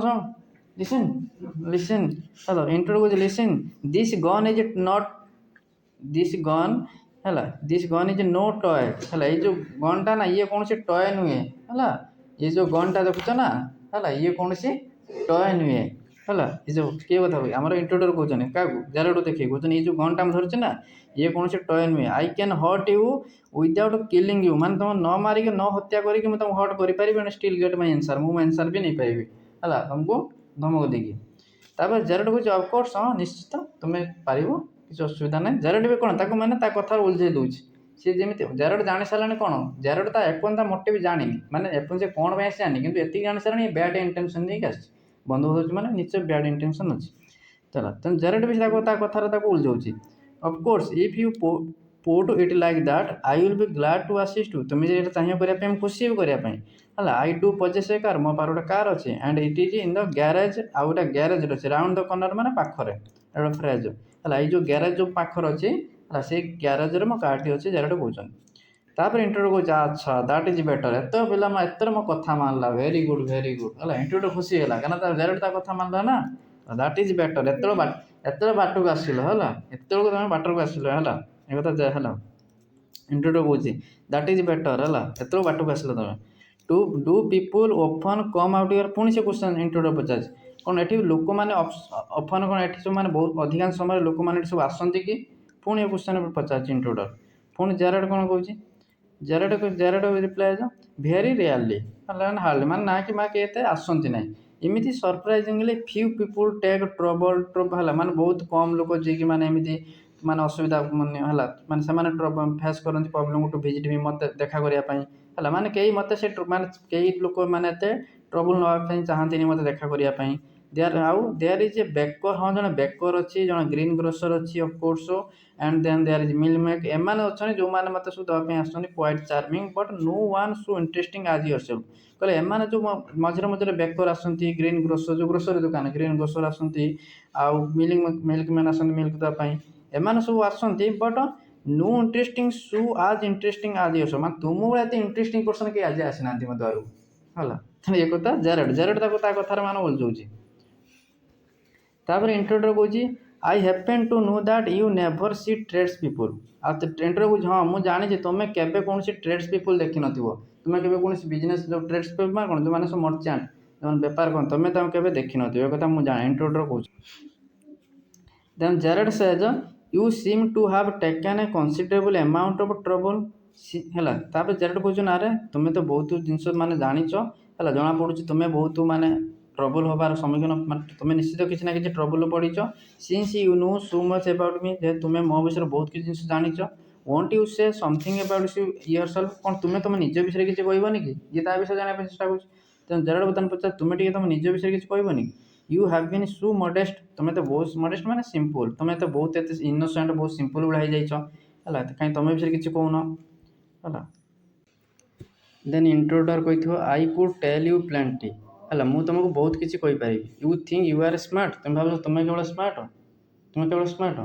ଲିସିନ୍ ହେଲା। ଇଣ୍ଟ୍ରୋଡକ୍ଟର କହୁଛି listen this gun is not, this gun ହେଲା, this gun is no toy ହେଲା। ଏଇ ଯେଉଁ ଗନ୍ଟା ନା ଇଏ କୌଣସି ଟୟ ନୁହେଁ ହେଲା। ଏ ଯେଉଁ ଗନ୍ଟା ଦେଖୁଛ ନା ହେଲା, ଇଏ କୌଣସି ଟୟ ନୁହେଁ ହେଲା। ଏ ଯେଉଁ କିଏ କଥା ହୁଏ ଆମର ଇଣ୍ଟ୍ରୋଡକ୍ଟର କହୁଛନ୍ତି କାହାକୁ? ଜାରେଡ୍କୁ ଦେଖେଇ କହୁଛନ୍ତି ଏଇ ଯେଉଁ ଗନ୍ଟା ଆମେ ଧରୁଛୁ ନା, ଇଏ କୌଣସି ଟୟ ନୁହେଁ। I can hurt you without killing you, ମାନେ ତୁମ ନ ମାରିକି ନ ହତ୍ୟା କରିକି ମୁଁ ତୁମକୁ ହର୍ଟ କରିପାରିବି, ଷ୍ଟିଲ୍ ଗେଟ୍ ମାଇ ଆନ୍ସର୍, ମୁଁ ଆନ୍ସର୍ ବି ନେଇପାରିବି ହେଲା, ତୁମକୁ ଧମକ ଦେଇକି। ତାପରେ ଜାରେଡ୍ କହୁଛି ଅଫକୋର୍ସ, ହଁ ନିଶ୍ଚିତ ତୁମେ ପାରିବ, କିଛି ଅସୁବିଧା ନାହିଁ। ଜାରେଡ୍ ବି କ'ଣ ତାକୁ ମାନେ ତା କଥାରୁ ଓଲଝେଇ ଦେଉଛି। ସିଏ ଯେମିତି ଜାରେଡ୍ ଜାଣି ସାରିଲାଣି କ'ଣ, ଜାରେଡ୍ ତା ଏପର୍ଯ୍ୟନ୍ତ ମୋଟିଭ୍ ଜାଣିନି, ମାନେ ଏପର୍ଯ୍ୟନ୍ତ ସେ କ'ଣ ପାଇଁ ଆସି ଜାଣିନି, କିନ୍ତୁ ଏତିକି ଜାଣି ସାରିଲାଣି ବ୍ୟାଡ୍ ଇଣ୍ଟେନସନ୍ ନେଇକି ଆସିଛି। ବନ୍ଧୁକ ଧରୁଛି ମାନେ ନିଶ୍ଚୟ ବ୍ୟାଡ୍ ଇଣ୍ଟେନସନ୍ ଅଛି ହେଲା। ତେଣୁ ଜାରେଡ୍ ବି ତା କଥାରେ ତାକୁ ଓଲଝଉଛି। Of course if you put it like that I will be glad to assist you, ତୁମେ ଯଦି ଚାହିଁବ କରିବା ପାଇଁ ମୁଁ ଖୁସି ହେବି କରିବା ପାଇଁ ହେଲା। ଆଇ ଡୁ ପଜେସ୍ ଏ କାର୍, ମୋ ପାଖରେ ଗୋଟେ କାର୍ ଅଛି। And it is in the garage, ଆଉ ଗୋଟେ ଗ୍ୟାରେଜ୍ରେ ଅଛି। ରାଉଣ୍ଡ ଦ କର୍ଣ୍ଣର ମାନେ ପାଖରେ, ଏଇଟା ଗୋଟେ ଫ୍ରେଜ୍ ହେଲା। ଏଇ ଯେଉଁ ଗ୍ୟାରେଜ୍ ଯେଉଁ ପାଖରେ ଅଛି ହେଲା, ସେଇ ଗ୍ୟାରେଜ୍ରେ ମୋ କାର୍ଟି ଅଛି, ଜାରେଡ୍ କହୁଛନ୍ତି। ତାପରେ ଇଣ୍ଟ୍ରୋଡକ୍ଟର କହୁଛି ଆଚ୍ଛା ଦ୍ୟାଟ୍ ଇଜ୍ ବେଟର୍, ଏଥର ମୋ କଥା ମାନିଲା, ଭେରି ଗୁଡ୍ ହେଲା। ଇଣ୍ଟ୍ରୋଡକ୍ଟର ଖୁସି ହେଲା, କାରଣ ଜାରେଡ୍ ତା କଥା ମାନିଲା ନା। ଦ୍ୟାଟ୍ ଇଜ୍ ବେଟର୍, ଏତେବେଳେ ବାଟକୁ ଆସିଲ ହେଲା, ଏତେବେଳକୁ ତୁମେ ବାଟକୁ ଆସିଲ ହେଲା, ଏ କଥା ହେଲା। ଇଣ୍ଟ୍ରୋଡକ୍ଟର କହୁଛି ଦ୍ୟାଟ୍ ଇଜ୍ ବେଟର୍ ହେଲା, ଏତେବେଳକୁ ବାଟକୁ ଆସିଲ ତୁମେ। ଡୁ ପିପୁଲ୍ ଅଫନ୍ କମ୍ ଆଉଟ୍ ୟର୍, ପୁଣି ସେ କ୍ୱେଶ୍ଚନ୍ ଇଣ୍ଟ୍ରୋଡକ୍ଟର ପଚାରୁଛି କ'ଣ ଏଠି ଲୋକମାନେ ଅଫନ୍, କ'ଣ ଏଠି ସବୁ ମାନେ ବହୁତ ଅଧିକାଂଶ ସମୟରେ ଲୋକମାନେ ଏଠି ସବୁ ଆସନ୍ତି କି? ପୁଣି ଏ କ୍ୱେଶ୍ଚନ୍ ପଚାରୁଛି ଇଣ୍ଟ୍ରୋଡକ୍ଟର। ପୁଣି ଜାରେଡ୍ କ'ଣ କହୁଛି, ଜାରେଡ୍ ରିପ୍ଲାଏ ଭେରି ରେୟାରଲି ହେଲା, ହାର୍ଡଲି ମାନେ ନା କି କେହି ଏତେ ଆସନ୍ତି ନାହିଁ। ଏମିତି ସରପ୍ରାଇଜିଂଲି ଫ୍ୟୁ ପିପୁଲ୍ ଟେକ୍ ଟ୍ରବଲ୍ ହେଲା, ମାନେ ବହୁତ କମ୍ ଲୋକ ଯିଏକି ମାନେ ଏମିତି ମାନେ ଅସୁବିଧା ମାନେ ହେଲା, ମାନେ ସେମାନେ ଫେସ୍ କରନ୍ତି ପ୍ରୋବ୍ଲେମ୍ ଟୁ ଭିଜିଟ୍ ମି, ମୋତେ ଦେଖା କରିବା ପାଇଁ ହେଲା। ମାନେ କେହି ମୋତେ ସେ ମାନେ କେହି ଲୋକ ମାନେ ଏତେ ଟ୍ରବୁଲ୍ ନେବା ପାଇଁ ଚାହାନ୍ତିନି ମୋତେ ଦେଖା କରିବା ପାଇଁ। ଦେୟାର ଇଜ୍ ଏ ବେକର୍, ହଁ ଜଣେ ବେକର୍ ଅଛି, ଜଣେ ଗ୍ରୀନ୍ ଗ୍ରୋସର୍ ଅଛି of course, and then there is meal make, ଏମାନେ ଅଛନ୍ତି ଯେଉଁମାନେ ମୋତେ ସବୁ ଦେବା ପାଇଁ ଆସୁଛନ୍ତି। Quite charming but no one so interesting as yourself, କହିଲେ ଏମାନେ ଯେଉଁ ମଝିରେ ବେକର୍ ଆସନ୍ତି, ଗ୍ରୀନ୍ ଗ୍ରୋସର୍ ଯେଉଁ ଗ୍ରୋସରୀ ଦୋକାନ ଗ୍ରୀନ୍ ଗ୍ରୋସର୍ ଆସନ୍ତି, ଆଉ ମିଲ୍କମ୍ୟାନ୍ ଆସନ୍ତି ମିଲ୍କ ଦେବା ପାଇଁ, ଏମାନେ ସବୁ ଆସନ୍ତି but no interesting so as interesting as yourself, ମାନେ ତୁମ ଭଳିଆ ଏତେ ଇଣ୍ଟରେଷ୍ଟିଂ ପର୍ସନ୍ କେହି ଆଜି ଆସିନାହାନ୍ତି ମୋ ଦ୍ୱାରକୁ ହେଲା। ଏ କଥା ଜାରେଡ୍ ତାକୁ ତା କଥାରେ ମାନେ ଓଲଝଉଛି। ତାପରେ ଇଣ୍ଟ୍ରୋଡକ୍ଟର କହୁଛି I happen to know that you never see tradespeople, ଆଉ ଇଣ୍ଟ୍ରୋଡକ୍ଟର କହୁଛି ହଁ ମୁଁ ଜାଣିଛି ତୁମେ କେବେ କୌଣସି ଟ୍ରେଡ୍ସ ପିପୁଲ୍ ଦେଖିନଥିବ, ତୁମେ କେବେ କୌଣସି ବିଜନେସ୍ ଯେଉଁ ଟ୍ରେଡ୍ସ ପିପୁଲ୍ ମାନେ କ'ଣ ଯେଉଁମାନେ ସବୁ ମର୍ଚାଣ୍ଟ, ଯେଉଁମାନେ ବେପାର କ'ଣ, ତୁମେ ତାଙ୍କୁ କେବେ ଦେଖିନଥିବ, ଏ କଥା ମୁଁ ଜାଣେ, ଇଣ୍ଟ୍ରୋଡକ୍ଟର କହୁଛି। Then Jared says you seem to have taken a considerable amount of trouble ହେଲା। ତାପରେ ଜାରେଡ୍ କହୁଛନ୍ତି ଆରେ ତୁମେ ତ ବହୁତ ଜିନିଷ ମାନେ ଜାଣିଛ ହେଲା, ଜଣାପଡ଼ୁଛି ତୁମେ ବହୁତ ମାନେ ଟ୍ରବୁଲ୍ ହେବାର ସମ୍ମୁଖୀନ, ମାନେ ତୁମେ ନିଶ୍ଚିତ କିଛି ନା କିଛି ଟ୍ରବୁଲ୍ ପଡ଼ିଛ। Since you know so much about me, ଯେହେତୁ ତୁମେ ମୋ ବିଷୟରେ ବହୁତ କିଛି ଜିନିଷ ଜାଣିଛ। Won't you say something about yourself, କ'ଣ ତୁମେ ତୁମ ନିଜ ବିଷୟରେ କିଛି କହିବନି କି? ଇଏ ତା ବିଷୟରେ ଜାଣିବା ପାଇଁ ଚେଷ୍ଟା କରୁଛି। ତେଣୁ ଜାରେଡ୍ ବର୍ତ୍ତମାନ ପଚାରେ ତୁମେ ଟିକେ ତୁମ ନିଜ ବିଷୟରେ କିଛି କହିବନି କି? ୟୁ ହାଭ୍ ବିନ୍ ସୋ ମଡେଷ୍ଟ, ତୁମେ ତ ବହୁତ ମଡେଷ୍ଟ ମାନେ ସିମ୍ପଲ୍, ତୁମେ ତ ବହୁତ ଏତେ ଇନୋସେଣ୍ଟ, ବହୁତ ସିମ୍ପଲ୍ ଭଳିଆ ହେଇଯାଇଛ। है कहीं तुम विषय किसी कौन है देन इंट्रोडर कही I could tell you plenty है मुझे तुमको बहुत किसी कहीपर you think you are smart तुम भाव तुम्हें केवल स्मार्ट तुम केवल smart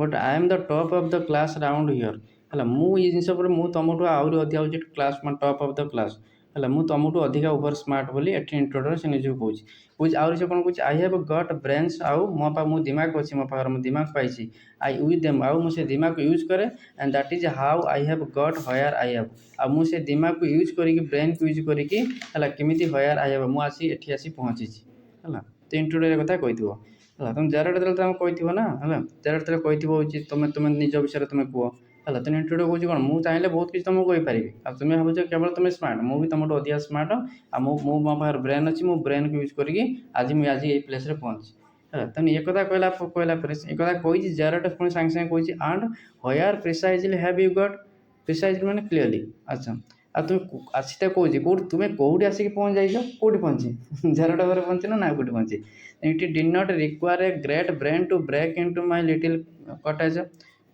but I am the top of the class round here है मुझे जिस तुमठू आहरी अधिक हूँ क्लास मैं टॉप ऑफ द क्लास है मुझे तुमठू अधिका ओवर स्मार्ट बोली एटी इंट्रोडर से निजी कौच कौच आहरी से कौन कौच आई हैव गट ब्रेन्स आउ मो दिमाग अच्छी मो पाखे मुझे दिमाग पाई आई यूज देम आउ मुझे दिमाग को यूज करे and that is how I have got here I have आ मुझे दिमाग को यूज करके ब्रेन को यूज करके है केमी हयर आई हैव मुझे एटी आसी पहुँची है तो इंट्रोडर कथा कही है तुम जेरोड जो तुम कही ना है जेरोड जो कही तुम्हें तुम्हें निज विषय तुम कह है तुम इंट्रोडर कौन कौन मुझे चाहिए बहुत किसी तुमको कहीपरि आ तुम्हें भाव केवल तुम स्मार्ट मुझे तुम अधिक स्मार्ट आ मो पाखे ब्रेन अच्छी मो ब्रेन को यूज करके आज मुझे आज ये प्लेस पहुँची है तेनाली एक कहला एक कही जेरोड पुणी सागे सागे कही and here precisely have you got precisely मैंने क्लीयरली अच्छा आ तुम सीटा कौन कौट तुम्हें कौटी आसिक पहुँच जाइए कौटी पहुँची जेरोड घर पहुँची ना कौटी पहुँची it did not require a great brain to break into my little cottage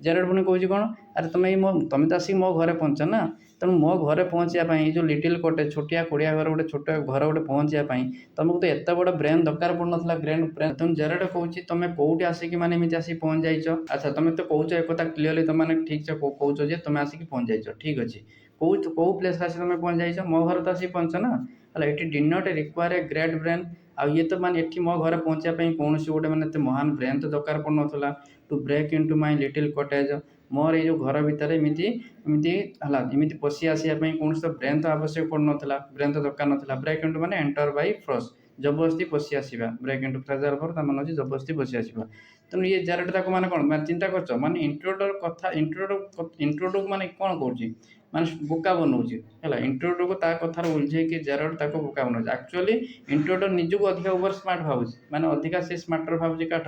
Jared पुणी कौन कौन अरे तुम तो आसिक मो घर पहुँच ना तेणु मो घर पहुँचापी जो लिटिल कटेज छोटिया कुड़िया घर गोटे छोट घर गोटे पहुँचापी तुमको तो एत बड़ ब्रेन दरकार पड़ना ग्रेट ब्रेन तुम जेरोड कौच तुम कौटी आसिक मैंने आसिक पहुँच जाइच अच्छा तुम तो कौच एक क्लीयरली तुम ठीक से कौच जे तुम आसिक पहुँच जाइच ठीक अच्छे कौ प्लेस आसिक तुम पहुँच जाइच मो घर तो आसिक पहुँच ना है ये did not require a great brain आ ये तो माने एठी मो घर पहुँचापी कौन गोटे मैंने महान ब्रेन तो दरकार पड़ना to break into my little cottage मोर ये जो घर भितर एमती पशि आसापी कौन तो ब्रेन तो आवश्यक पड़ना ब्रेन तो दरकार ना ब्रेक इनटू माने एंटर बाय फोर्स जबरदस्ती पशि आसवा ब्रेक इनटू फ्रेजर फर मान अच्छे जबरदस्ती पशि आसवा तेणु ये जेरोड मैंने कौन चिंता कर माने इंट्रोडर कथा इंट्रोडर माने कौन कौन माने बोका बनाऊँ है इंट्रोडर को कथार उलझे कि जेरोड बोका बनाऊँ एक्चुअली इंट्रोडर निजक अधिक ओवर स्मार्ट भावुँ माने अधिका से स्मार्टर भावुँ क्या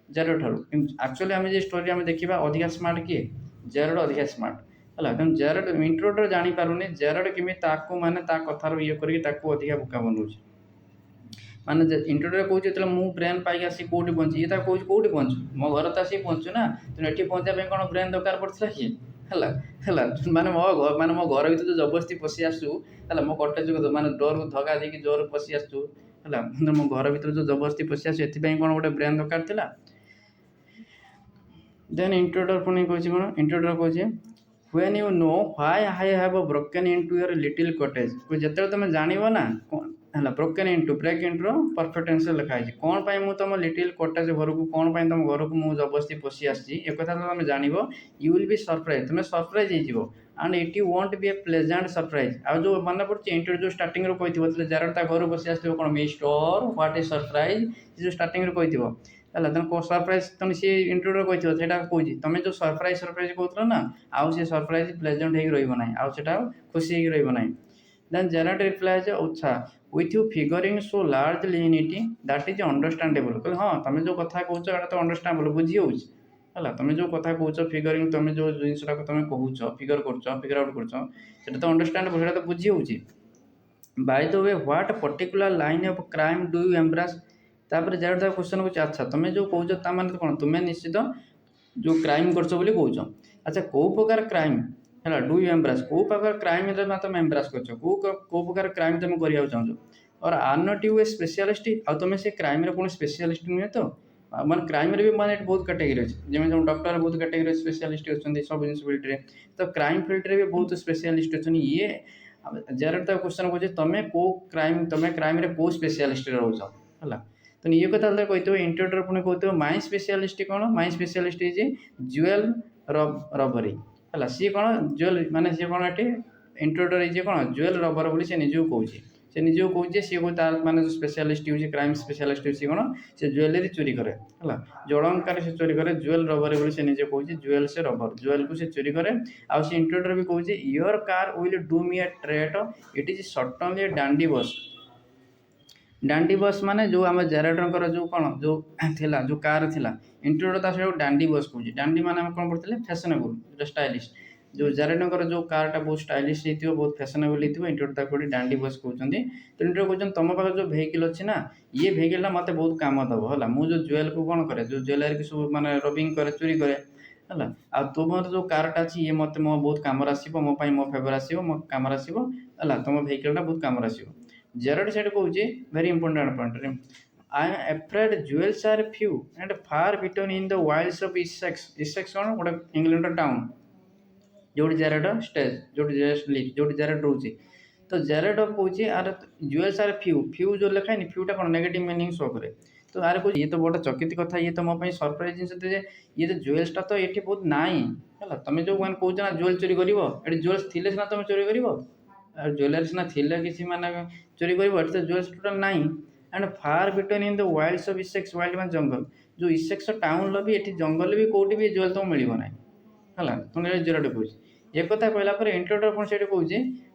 जेरोड ठारू एक्चुअली आम जो स्टोरी आम देखा अधिका स्मार्ट किए जेरोड अधिका स्मार्ट है तेनाली जेरोड इंट्रोडर जापारे जेरोड केमी माने कथार ये करके अधिका बोका बनाऊँ माने इंट्रोडर कौच जो मुझे ब्रेन पाई आसी कौटी पहुँची ये कौच कौटी पहुँचु मो घर तो आसिक पहुँचु ना तेना ये पहुँचापी कौन ब्रेन दरकार पड़ता कि है माने मो घर भर जो जबरदस्ती पशि आसू है मो कटेज को माने डोर को धक्का देकी जोर पशि आसू है मो घर भर जो जबरदस्ती पशि आसू एपाई कौन गोटे ब्रेन दरकार था देन इंट्रोडर पुणी कौन कौन इंट्रोडर कौन when you know why I have broken into your little cottage जिते तुम जान ना है broken into break intro perfect tense लिखाई कौन पाई मु तुम लिटिल कटेज घर को कौन पाई तुम घर को मुझे जबरदस्ती पशि आसी एक कथा तुम जान यू विल बी सरप्राइज तुम सरप्राइज हो and it won't be a pleasant surprise आ जो मन पड़े इंट्रो जो स्टार्टिंग कही जेरोड घर बस आस कौन मिस्टर व्हाट इज सरप्राइज जो स्टार्टिंग कही है तेना सरप्राइज तुम सी इंट्रोडर कही से कौच तुम जो सरप्राइज कहते ना आउ से सरप्राइज प्लेजेंट हो रही आउटा खुशी हो रही देन जेरोड रिप्लाइज अच्छा with you figuring so largely in it that is understandable कहते हाँ तुम जो कथा कौच तो अंडरस्टांडेबल बुझी है तुम जो कथा कौच फिगरिंग तुम जो जिनसा तुम कौच फिगर फिगर आउट कर तो अंडरस्टांडेबल तो बुझी होची by the way what particular line of crime do you embrace तापर जेरोड क्वेश्चन कौच अच्छा तुम जो कौच मैंने कौन तुम्हें निश्चित जो क्राइम कर कौच अच्छा कौ प्रकार क्राइम है डू यू एम्ब्रेस कौ प्रकार क्राइम तुम एम्ब्रेस कर कौ प्रकार क्राइम तुम करने चाहो और are not you a specialist आ तुम से क्राइम कौन स्पेशलिस्ट नुहे तो माने क्राइम भी माने बहुत कैटेगरी अच्छे जमी डॉक्टर बहुत कैटेगरी स्पेशलिस्ट अच्छे सब जिन फील्ड में तो क्राइम फील्ड में भी बहुत स्पेशलिस्ट अच्छे ये जेरोड क्वेश्चन कौच तुम कौ क्राइम तुम क्राइम कौ स्पेशलिस्ट रोच है तो ये कथा कही इंट्रोडर पुणी कहते माई स्पेशलिस्ट कौन माई स्पेशलिस्ट इज ज्वेल रबरी है सी कौन ज्वेल माने सी कौन ये इंट्रोडर इज कौन ज्वेल रबर बोली से निजक कौच से निजक कौचे सी तार माने जो स्पेशलिस्ट हूँ क्राइम स्पेशलिस्ट सी कौन से ज्वेलरी चोरी करे है जलंकार से चोरी करे ज्वेल रबरी बोली से निजे कौचे ज्वेल से रबर ज्वेल को से चोरी करे आ इंट्रोडर भी कौचे your car will do me a treat it is certainly a dandy bus dandy बस माने जो आम जेरोडर जो कौन जो थिला जो कार थिला इंट्रोडर ता से डांडी बस कौच डांडी माने कौन पढ़ते फैशनेबल स्टाइलिश जो जेरोडर जो कारटा बहुत स्टाइलिश हो बहुत फैशनेबल हो इंट्रोडर को डांडी बस कहते तो इंट्रोडर कहते तुम पाखे जो भेहिकल अच्छी ना ये भेहिकल मत बहुत कम दब है मुझे जो ज्वेल को कौन करे जो ज्वेलरी की सब माने रबिंग करे चोरी करे है आ तुमर जो कारटा अच्छी ये मत मो बहुत कम आसो मो मो फेवर आसो मो कम आसो है तुम भेहिकलटा बहुत कम आसो जेरड सेट कौन very important point I am afraid jewels are few and far between in the wilds of Essex कौन गोटे इंग्लैंड टाउन जो जेरड स्टेज जो जो जेरड रोचे तो जेरड कौच are jewels are few few जो लिखाई फ्यूटा कौन नेगेटिव मीनिंग शो करे तो आर कौन ये तो बड़ा चकित कथा ये तो मो सरप्राइज जिन ये तो ज्वेल्सटा तो ये बहुत नाई है तुम जो मैंने कौच ना ज्वेल चोरी कर ज्वेल्स थे सीना तुम चोरी कर ज्वेलरी सीना थे किसी माने चोरी कर ज्वेल्स टोटाल नाई and far between in the wilds of Essex wild मान जंगल जो इसेक्स टाउन भी ये जंगल भी कौटी भी ज्वेल तुम मिल ना है तुम जेरड कौच एक कथा कहला पर इंट्रोडक्शन से कौच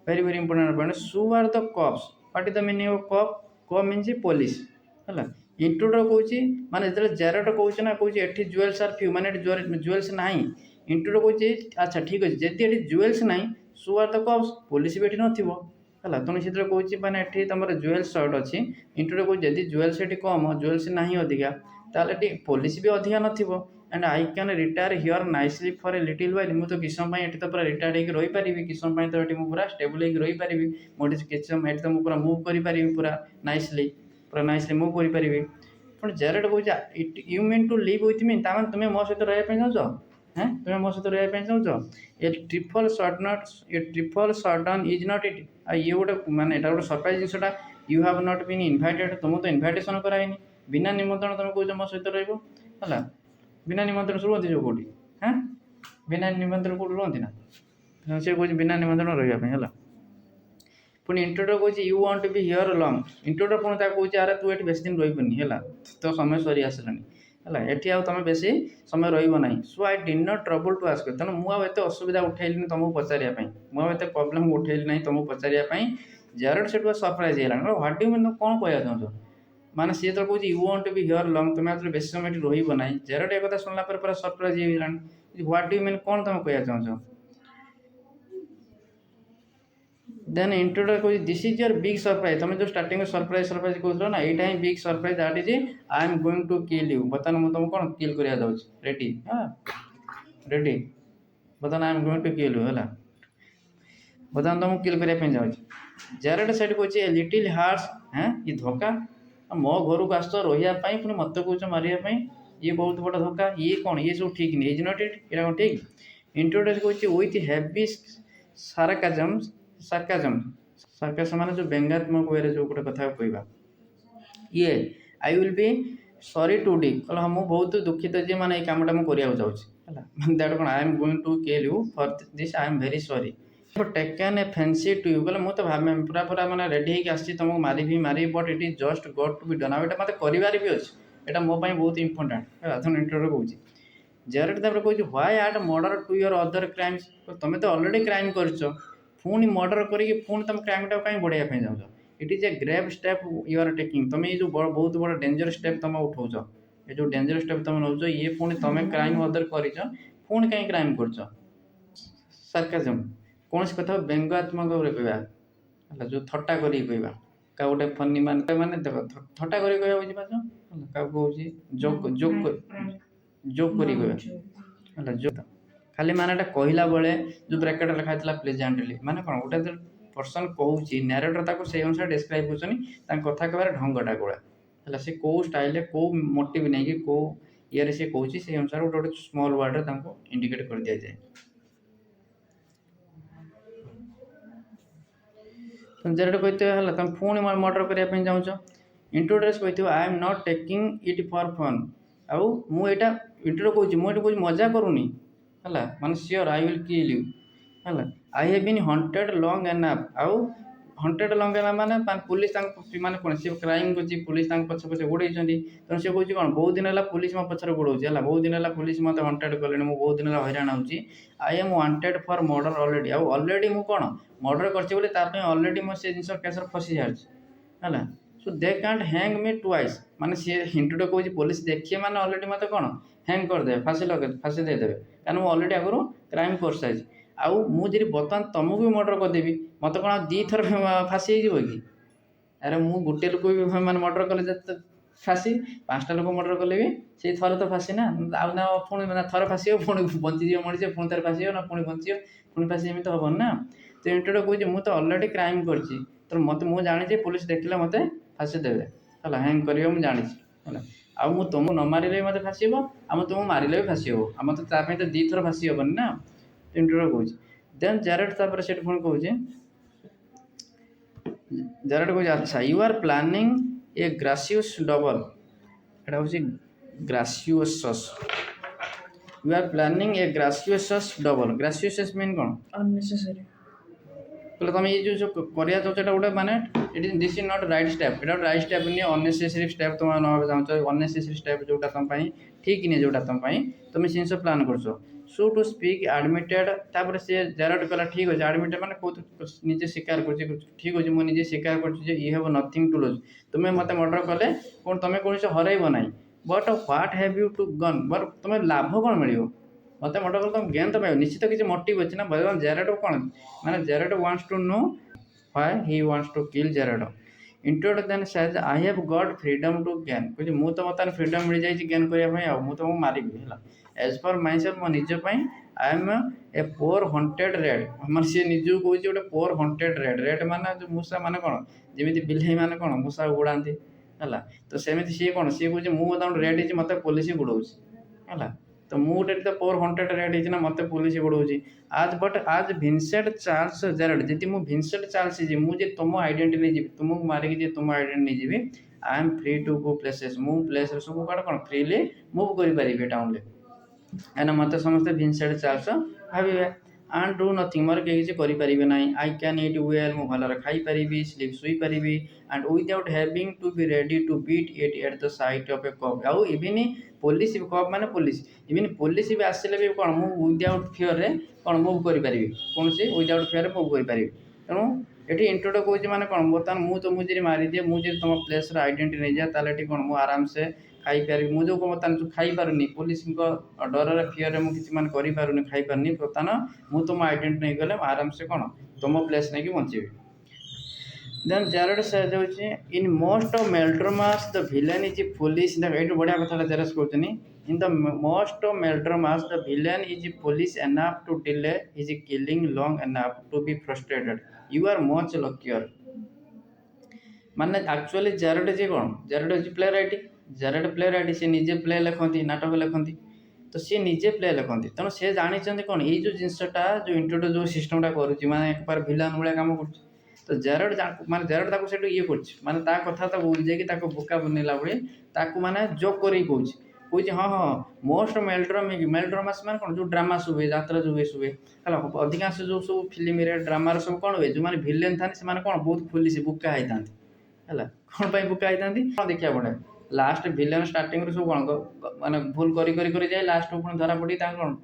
very very important point so are the cops what is the meaning of cop means police है इंट्रोड कौच माने जो जेरड कौच ना कौच ये ज्वेल्स आर फ्यू माने ज्वेल्स ना इंट्रोड कौच अच्छा ठीक अच्छे जदि ये ज्वेल्स ना सू आर द कप्स पुलिस भी ये नथिबो है तुम से कौच मैंने ये तुम ज्वेल्स सर्ट अच्छी इंट्रोड कौच जदि ज्वेल्स ये कम ज्वेल्स ना अधिका ताले पुलिस भी अधिका नथिबो and I can retire here nicely for a little while मुझे तो किस समय ये तो पूरा रिटायर्ड होकर रही पारि किस समय तो ये पूरा स्टेबल होकर रही पारि मुझे किस समय तो मुझे पूरा मुव करी पूरा नाइसली मुव करी पारि पुणी जेरड कौच you mean to live with me तामान तुम्हें मो सहित रहा चाहो हैं तुम्हें मो सहित रहा चाहो a trifle sudden is not it ये गोटे माने एटा गोटे सरप्राइज जिनसा you have not been invited तुमको तो इनभाइटेशन कराइनि बिना निमंत्रण तुम कौच मो सहित रहा बिना निमंत्रण से रुहती जो कौटी हाँ बिना निमंत्रण कौट रुहती ना से कौन बिना निमंत्रण रहा पुणी इंट्रोड कौच you want be here long intruder पुणी कौच यार तू ये बेस दिन रही है तो समय सरी आसलानी है ये आम तुम बेस समय रही so I did not trouble to ask तेणु मुझे असुविधा उठेली तुमको पचारिया मुझे प्रोब्लेम उठेली ना तुमको पचारिया जेरड से सरप्राइज है ह्वाट डू मीन कौन कह चाहो माने सी तो कौच you want be here long तुम आज बेस समय रही ना जेरड एक शुणला पूरा सरप्राइज हो ह्वाट डू मीन कौन तुम कह चाहो देन इंट्रोड कौच this is your big surprise तुम जो स्टार्टिंग सरप्राइज कहते ना यहाँ big surprise that is I am going to kill you बता मुझे तुमको कौन किल करा जाऊँ रेडी हाँ रेडी बता I am going to kill you है बता तुमको किल करने जाऊँ जेरड सेट कौच ए लिटिल हार्स हाँ ये धोखा मो घर को आस रही पुणी मत कौच मारे ये बहुत बड़ा धोखा ये कौन ये सब ठीक नहीं इज नॉट इट ये कौन ठीक इंट्रोड्यूस कौच विथ हैवी सार्काजम माने जो व्यंग्यात्मक वे जो गोटे कथा कहवा ये I will be sorry to डी कल हाँ मुझे बहुत दुखित जी मैंने ये कमटा मुझे करने चाहिए दैट कौन I am going to kill you for this I am very sorry taken a fancy to you कहले मुझे तो पूरा पूरा मैंने रेडी होकर आसी तुमको मारी but it is just got to be done आटा मत कर भी अच्छे यहाँ मो बहुत इंपोर्टेंट है तुम इंटरव्यू कौच जेरड कौच why add murder to your other crimes तुम तो ऑलरेडी क्राइम कर पुणी मर्डर करके पुणी तुम क्राइमटा कहीं बढ़ाई चाहो it is a grave step you are taking तुम ये जो बहुत बड़ा डेंजर स्टेप तुम उठाऊच ये जो डेंजर स्टेप तुम नौ ये पुणी तुम क्राइम अदर कर पुणी कहीं क्राइम कर सार्काजम कौन सी कथा व्यंग्यात्मक कहवा जो थट्टा कर कहवा क्या गोटे फनी माने देख थट्टा कर कहवा बुझीपार क्या कौन जोक जोक जोक कर जोक खाली मानेटा कहला बेले जो ब्रैकेट लिखाई प्लेजेंटली माने कौन गोटे पर्सन कौन नैरेटर से अनुसार डिस्क्राइब कर कथा कहबार ढंगटा कौड़ा है सी कौ स्टाइल कौ मोटिव नहीं कौ ये सी कौन से अनुसार गोटे गोटे स्मॉल वर्ड इंडिकेट कर दि जाए जेरड कहते तुम पुणी मर्डर करने चाहो इंट्रोड्यूस कहते I am not taking it for fun आउ मुझा इंट्रो कौच मुझे कौच मजा करूनी है माने sure I will kill you है I have been hunted long enough आउ हंटेड लॉन्ग एनाफ माने पुलिस माने कौन सी क्राइम कर पुलिस पछ पछे गोड़े तेणु सी कौन कौन बहुत दिन है पुलिस मो पछर गोड़े है बहुत दिन है पुलिस मत हंटेड कले मुझे बहुत दिन है हैरान होची I am wanted for murder already आउ ऑलरेडी मुझे कौन मर्डर कर ऑलरेडी मुझे से जिन केस फसी सारी है so they can't hang me twice माने सी हिंटुटे कौच पुलिस देखिए मैंने ऑलरेडी मत कौन हैंग करदे फांसी देदेवे कारण मुझे ऑलरेडी आगुरी क्राइम कर सारी आउ मुझे बर्तमान तुमको भी मर्डर करदेवी मत कौन दी थर फांसी हो कि अरे मुझे गोटे लोक भी मैंने मर्डर कले फाँसी 5टा लोक मर्डर कले भी से थरे तो फाँसी ना आउ ना पुणी ना थरे फाँसी पुणी बंची मरीज पुणी तार फाँसी ना पुणी बंची पुणी फाँसी एमती तो हेन ना। तो इंटरव्यू कहे मुझे अलरेडी क्राइम करती तो मत मुझे जानी पुलिस देखला मत फाँसी देवे है हैंग कर मुझे जानी है आउ तुमको न मारे मत फाँसी हे आम तुमको मारे भी फाँसी हे आम तो तो दी थर फाँसी हेनी ना। इंटरव्यू कहे देन जैरेड तापर से पुणी कहे जैरेड कहे अच्छा you are planning a gracious double एटा हूँ gracious you are planning a gracious double gracious mean कौन अननेसेसरी बोले तुम ये जो करिया चाहो गोटे माने it this is not right step एटा राइट स्टेप नहीं अननेसेसरी स्टेप तुम ना चाहो अननेसेसरी स्टेप जोटा तुम ठीक नहीं जोटा तुम तुम जिन प्लान कर सो टू स्पीक एडमिटेड तापर से जैरेड कहला ठीक अच्छे एडमिटेड मैंने कौन निजे स्वीकार कर ठीक अच्छे मुझे निजे स्वीकार कर you have nothing to lose तुम्हें मत मर्डर कले कौन तुम कौन हरइब ना but what have you to gain but तुम्हें लाभ कौन मिल मत मर्डर कल तुम ज्ञान तो पाइब निश्चित किसी मोटिव अच्छे ना जैरेड कौन माने Jared wants to know why he wants to kill Jared interview then says I have got freedom to gain कहे मुझे तो बर्तमान फ्रीडम मिल जाए गेन करने तुमको मारि है एज पर माई सेल्फ मो निजप I am a poor hunted रेड मान सी निजू कहे गोटे पोर हंटेड रेड रेड माने जो मूषा माने कौन जमी बिल्ली माने कौन मूषा गुड़ाती है तो सेमती सी कौन सी कहे मुझे रेड है मत पुलिस गुड़ाऊँ है तो मुझे तो पोर हंटेड रेड है मत पुलिस गुड़ाऊँ आज बट आज भिनसेंट चार्ल्स जैरेड जी मुझे भिनसेंट चार्ल्स जी मुझे तुम आइडेंटिटी नहीं जी तुमको मारिकी तुम आइडेंटिटी नहीं जी I am free to go places मु प्लेस सब कौन कौन फ्रीली मुव कर टाउन में एना मत समस्ते भिनसेंट Charles Bhave and do nothing more कहीं किसी करें ना आई कैन इट वेल मु भल खाई पारि स्लीप शुई पारि and without having to be ready to beat it at the sight of a cup आउ इवन पुलिस कप माने पुलिस इवन पुलिस भी आसिले भी कौन मु विदाउट फियर रे कौन मुव कर कौन सी विदाउट फियर मुव कर तेणु ये इंट्रोड कहे मैंने कौन बर्तमान मुझे मुझे मारिदिए मुझे तुम प्लेस आइडेंटिटी नहीं जाए ताले कौन मुझे आराम से खाई पारि मुझे बर्तमान जो खाई पारुनी पुलिस डर फियर में किसी मान करें खाई पारनी बर्तमान मुझे तुम आइडेंटिटी नहीं गले आराम से कौन तुम प्लेस नहीं बचे then Jared says in most of melodramas the villain is police ये बढ़िया कथा जैरेड कहते in the most of melodramas the villain is police enough to delay is killing long enough to be frustrated you are much luckier माने actually Jared ji कौन Jared हूँ play writing Jared play writing सी निजे प्ले लिखती नाटक लिखती तो सी निजे प्ले लिखती तेणु सी जानी कौन ये जो जिनसटा जो इंट्रोड्यूस जो सिस्टमटा करुँच माने एक बार भिलान भाया कम कर तो जैरेड माने जैरेड ताको सेटू ये कर ता कथा तो बुझे बोका बनेला भाई माने जोक कर कहे हाँ हाँ मोस्ट मेलोड्रामास माने कौन जो ड्रामा सब हुए यात्रा जो हुए सब है अधिकांश जो सब फिल्म ड्रामार सब कौन हुए जो मैंने भिलेन था कौन बहुत पुलिस बोका होता है कौन बोका होता कौन देखा पड़े लास्ट भिलेन स्टार्टिंग सब कौन माने भूल करी जाए लास्ट पुणी धरा पड़ी कौन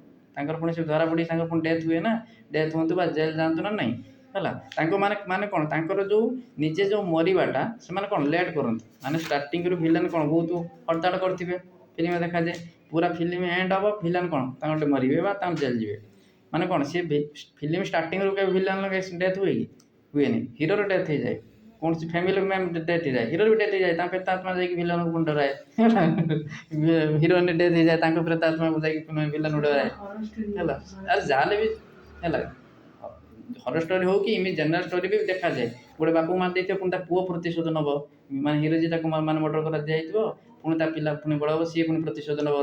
पुणी से धरा पड़ी पुणी डेथ हुए ना डेथ हूँ बा जेल जातु ना नहीं है माने कौन जो निजे जो मरवाटा से कौन लेट करते माने स्टार्टिंग भिलेन कौन बहुत हड़ताड़ करेंगे फिल्म देखा जाए पूरा फिल्म एंड हम भिलेन कौन मरवे जेल जी माने कौन सी फिल्म स्टार्टिंग भिलेन डेथ हुए कि हुए नहीं हिरोर डेथ हो जाए कौन सी फैमिली में डेथ हो जाए हिरो भी डेथ हो जाए प्रेतात्मा जाकि भिलेन को डराए हिरोइन डेथ हो जाए प्रेतात्मा को जाकि भिलेन को डराए है जहाँ भी है हर स्टोरी हो कि इमेज जनरल स्टोरी भी देखा जाए गोटे बापू मार देते पुणी पुओ प्रतिशोध नब माने हिरो जी माने मर्डर कर दिखाई पुणी पिला पुणी बड़ा हम सी पुणी प्रतिशोध नब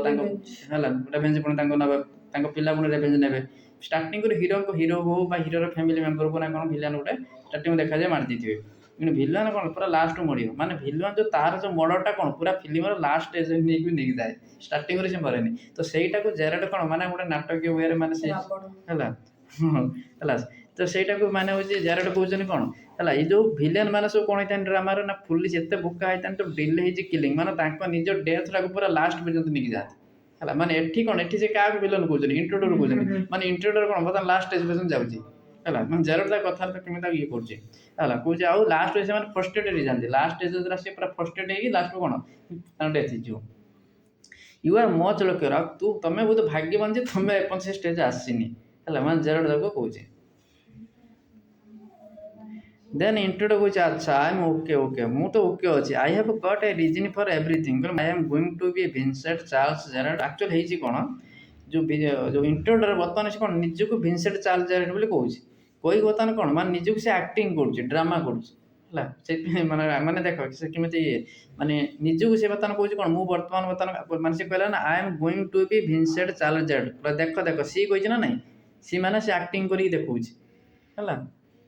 रेभेन्ज पुणी नब पिला पुणी रेभेन्ज ने स्टार्टिंग हिरो हो हिरोर फैमिली मेम्बर को ना कौन भिलेन गोटे स्टार्टिंग देखा जाए मार देते कि भिलेन कौन पूरा लास्ट मर माने भिलेन जो तार जो मर्डरटा कौन पूरा फिल्म लास्ट स्टेज नहीं जाए स्टार्टिंग से मरे तो सहीटा को जैरेड कौन माने गोटे नाटक वे है तो सहीटा को माने हूँ जैरेड कहते कौन है ये जो भिलेन मैंने सब कौन होता है ड्रामार ना पुलिस एत बोका होता है तो डिले हो किलिंग माने निज डेथ टाक पूरा लास्ट पर्यटन नहीं जाते है माने एठी कौन एठी से क्या भिलेन कहते इंट्रोडर कहते माने इंट्रोडर कौन बता लास्ट स्टेज पर्यटन जाऊँगी है मैं जैरेड कथा कमी ये कर कहे आउ लास्ट से फ्रस्ट्रेटेड जाती लास्ट स्टेज से पूरा फ्रस्ट्रेट हो लास्ट कौन डेथ हो यू आर मच लकियर तू तुम्हें बहुत भाग्यवान जे तुम्हें एपन से स्टेज आसनी है मैं जैरेड जाक कहे देन इंट्रोडक्ट कौच अच्छा आई एम ओके ओके मु तो ओके अच्छी I have got a reason for everything I am going to be Vincent Charles Gerald actual होईची कोन जो जो इंट्रोडर बर्तमान से कौन निजक विंसेंट चार्ल्स जेराल्ड बोली कहूँ कही बर्तमान कौन मान निजक से एक्टिंग करुच्ची ड्रामा करुच्ची से माने माने देख से केମିତି माने निजक से बर्तमान कहूँ कौन मु बर्तमान बर्तमान माने से कहला ना I am going to be Vincent Charles Gerald पूरा देख देख सी कही ना नहीं सी माने से एक्टिंग करी देखौछि है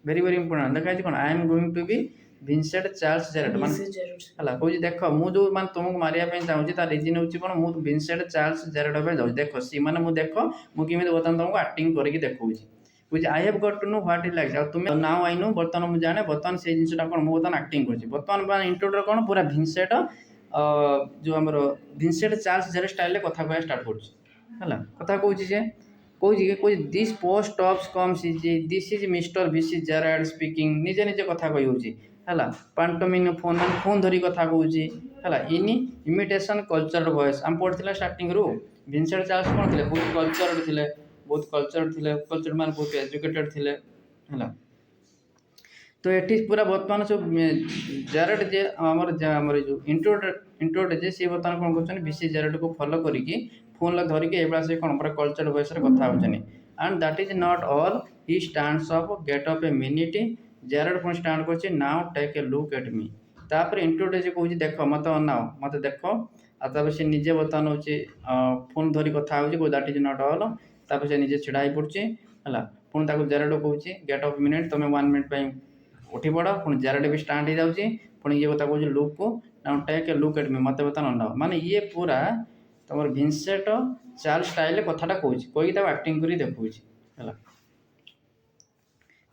वेरी वेरी इंपोर्टेंट देखा कौन I am going to be Vincent Charles Gerald मान है कहूँ देख मु जो मान तुमको मारिया चाहूँगी तार रिजन हूँ कौन मुझे विंसेंट चार्ल्स जेराल्ड जाऊँ देख सी मैंने मुझे देख मुझे बर्तमान तुमको एक्टिंग करके देखा बुझे I have got to know what it like तुम्हें नाउ आई नो बर्तमान मुझे जाने बर्तमान से जिनसा कौन मुझे बर्तमान एक्टिंग कर बर्तमान इंट्रोडर कौन पूरा विंसेंट जो आम विंसेंट चार्ल्स जेराल्ड स्टाइल कथा कह स्टार्ट कर कथा कहूँ से कौन this post of comes is this is mister भिसी जेराल्ड स्पीकिंग निजे निजे कथा कही है पांटोमिन फोन फोन धरी कथा कहूँ है इन इमिटेशन कल्चर वॉइस आम पढ़ते स्टार्टिंग रू विंसेंट चार्ल्स कौन थे बहुत कल्चर थे बहुत कल्चर मान बहुत एजुकेटेड थे है तो ये पूरा बर्तमान सब जेराल्ड जे आमर जो इंट्रोडर जे सी बर्तमान कौन कर भिसी जेराल्ड को फॉलो करके फोन धरिकी एभा से कौन पूरा कल्चर वॉइस कथा होचनी and that is not all he stands up get up a minute Gerald पुणी स्टार्ट कर now take a look at me तापर इंट्रोडर से कहूँ देख मत अनाओ मत देख आपर से निजे बर्तमान हूँ फोन धरी कथा हो दैट इज नॉट ऑल तापर से निजे छिड़ा पड़ी है पुणी जेराल्ड कहूँ गेट अप मिनिट तुम 1 मिनिट उठी पड़ पुणी जेराल्ड भी स्टार्ट हो जाऊँगी पुणी ये बता कहूँ लुक को now take a look at me मत बर्तमान अनाओ माने ये पूरा तुम विंसेंट चार्ल्स स्टाइल कथाटा कहूँ कहीकि एक्टिंग कर देखा है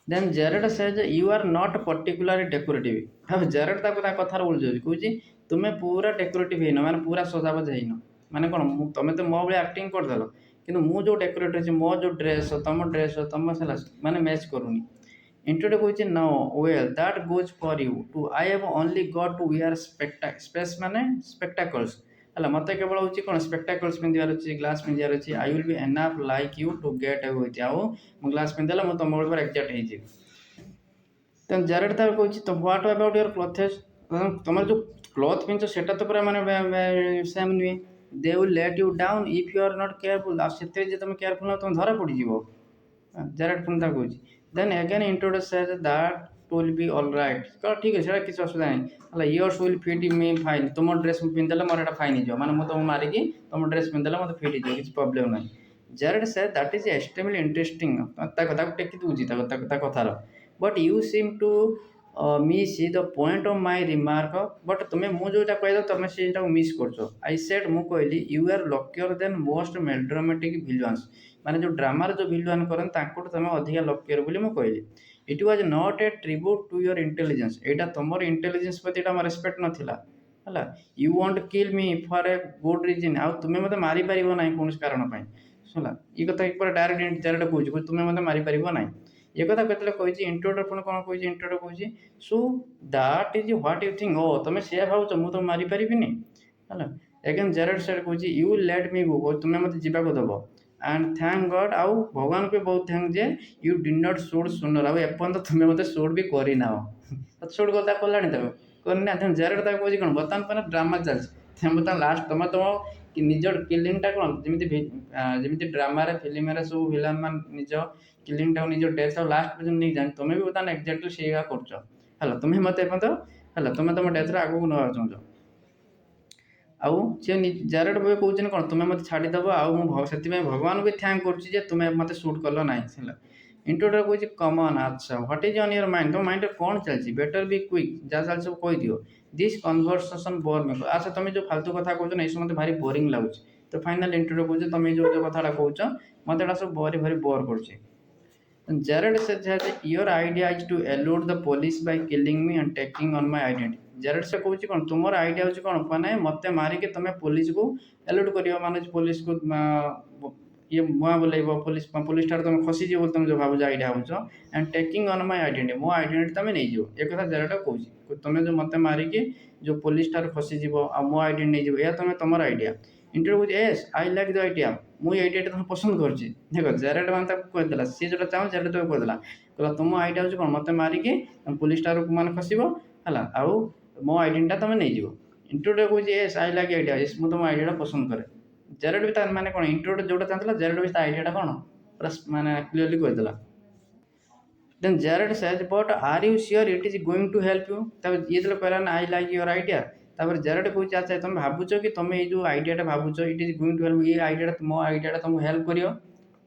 then Gerald says you are not particularly decorative अब जेराल्ड कथार बोल कहूँ तुम्हें पूरा डेकोरेटिव है माने पूरा सजावज है माने कौन तुम्हें तो मो भाई एक्टिंग करदेल कि जो डेकोरेट अच्छे मो जो ड्रेस तुम माने मैच करूनी इंट्रोडक्ट कहूँ no well that goes for you too I have only got to wear specs माने स्पेक्टाकल्स है मत केवल हूँ कौन स्पेक्टाकल्स पिंधार अच्छे ग्लास पिंधार अच्छे I will be enough like you to get with आउ मु ग्लास पिंधेला मुझे तुम पर एक्जाक्ट हो तेनाली जेराल्ड तार कहूँ तो व्हाट अबाउट योर क्लोथेस तुम जो क्लथ पिंध से तो पूरा माने सेम नुहे they will let you down if you are not careful से तुम केयरफुल ना तुम धरा पड़ज जेराल्ड पुणी कहूँ then again intruder says that will be all right कह ठीक है किसी असुविधा नहीं yours will fit me fine तुम ड्रेस पिंधेले मोर फाइन हो माने मुझे तुम मारिकी तुम ड्रेस पिंधेले मतलब फिट हो किसी प्रोब्लेम ना Gerald says that is extremely interesting टेकी दूसरी कथार but you seem to me see the point of my remark but तुम्हें मुझे कह तुम से मिस कर आई सेड मु कहली you are luckier than most melodramatic villains माने जो ड्रामार जो विलवान करते तुम अधिका लकियर बोली मुझे कहली it was not a tribute to your intelligence यहाँ तुम इंटेलिजेंस प्रति रेस्पेक्ट नाला है you want kill me for a good reason आ तुम्हें मत मारी पार ना कौन कारण है ये कथा पूरा डायरेक्ट जेराल्ड कहूँ तुम्हें मत मारी पार ना ये कथा कहते कही इंट्रोडर पुणी कौन कही इंट्रोडर कहूँ so that is what you think ओ तुम से भाव मुझे तुम मारी पारि है अगेन जेराल्ड सेड कहूँ यू लेट मी गो तुम्हें मत जावाक दब एंड थैंक गॉड आउ भगवान को बहुत thank J you did not shoot सुनर आउ एपर्यंत तुम्हें मत शूट भी करना शूट कला कलानी करना जेराल्ड कहूँ कौन बर्तमान पर ड्रामा चलती बर्तमान लास्ट तुम तुम कि निज किलिंगटा कौन जमी ड्रामा फिल्म सब विलन मान निज किलिंगटा निज डेथ लास्ट पर्यटन नहीं जाए तुम्हें भी बर्तमान एक्जाक्टली से कर तुम्हें मत है तुम्हें तुम डेथर आगू ना चाहूँ आउ सी जेराल्ड भाई कहते कौन तुम्हें मत छाड़ीदेव से भगवान भी थैंक कर तुम्हें मत शूट कल ना इंट्रोडर कहूँ कमन अच्छा what is on your mind तुम माइंड कौन चलती बेटर बी क्विक जहाँ चलती सब कहीदि दिस कन्वर्सेशन बोर मे अच्छा तुम जो फालतू कथा कहूँ ये सब मतलब भारी बोरिंग लगुच तो फाइनल इंट्रोडर कहूँ तुम जो कथा कहूँ मत यहाँ सब भारी भारी बोर कर Gerald says your idea is to elude the police by killing me and taking on my identity Gerald से कहूँ कौन तुम आइडिया हूँ कौन माने मत मारिक तुम पुलिस को एलुड कर माने पुलिस को ये मुआ बोलेब पुलिस पुलिस ठार तुम खसीज बोल तुम जो भाव आइडिया हो and taking on my identity मो आइडेंटिटी तुम नहीं जीव एक कथा जेराल्ड कहूँ तुम जो मत मारिक जो पुलिस ठार खसीज आ मो आइडेंटिटी नहीं जीव यह तुम तुम आइडिया इंटरव्यू कौन S I like the idea मुझे आइडिया तुम पसंद कर देख जेरेड मान कहदेला सी जो चाहूँ जेरेड तुम कहदेला कहला तुम आइडिया हूँ कौन मत मारिकी पुलिस टार मान खसब है आउ मो आइडेंटिटा तुम नहीं जीव इंटरव्यू कौन S I like idea S मुझे तुम आइडिया पसंद करे जेरेड भी माने कौन इंटरव्यू जोटा चाहता जेरेड भी आइडिया कौन पूरा माने clearly कहदेला then Jared says but are you sure it is going to help you तब ये तो कहला ना आई लाइक योर आइडिया तापर जेरेड कहूँ अच्छा तुम भावुच कि तुम ये आइडियाटा भावुच it is going to help ये आइडिया मो आइडियाटा तुमको हेल्प करियो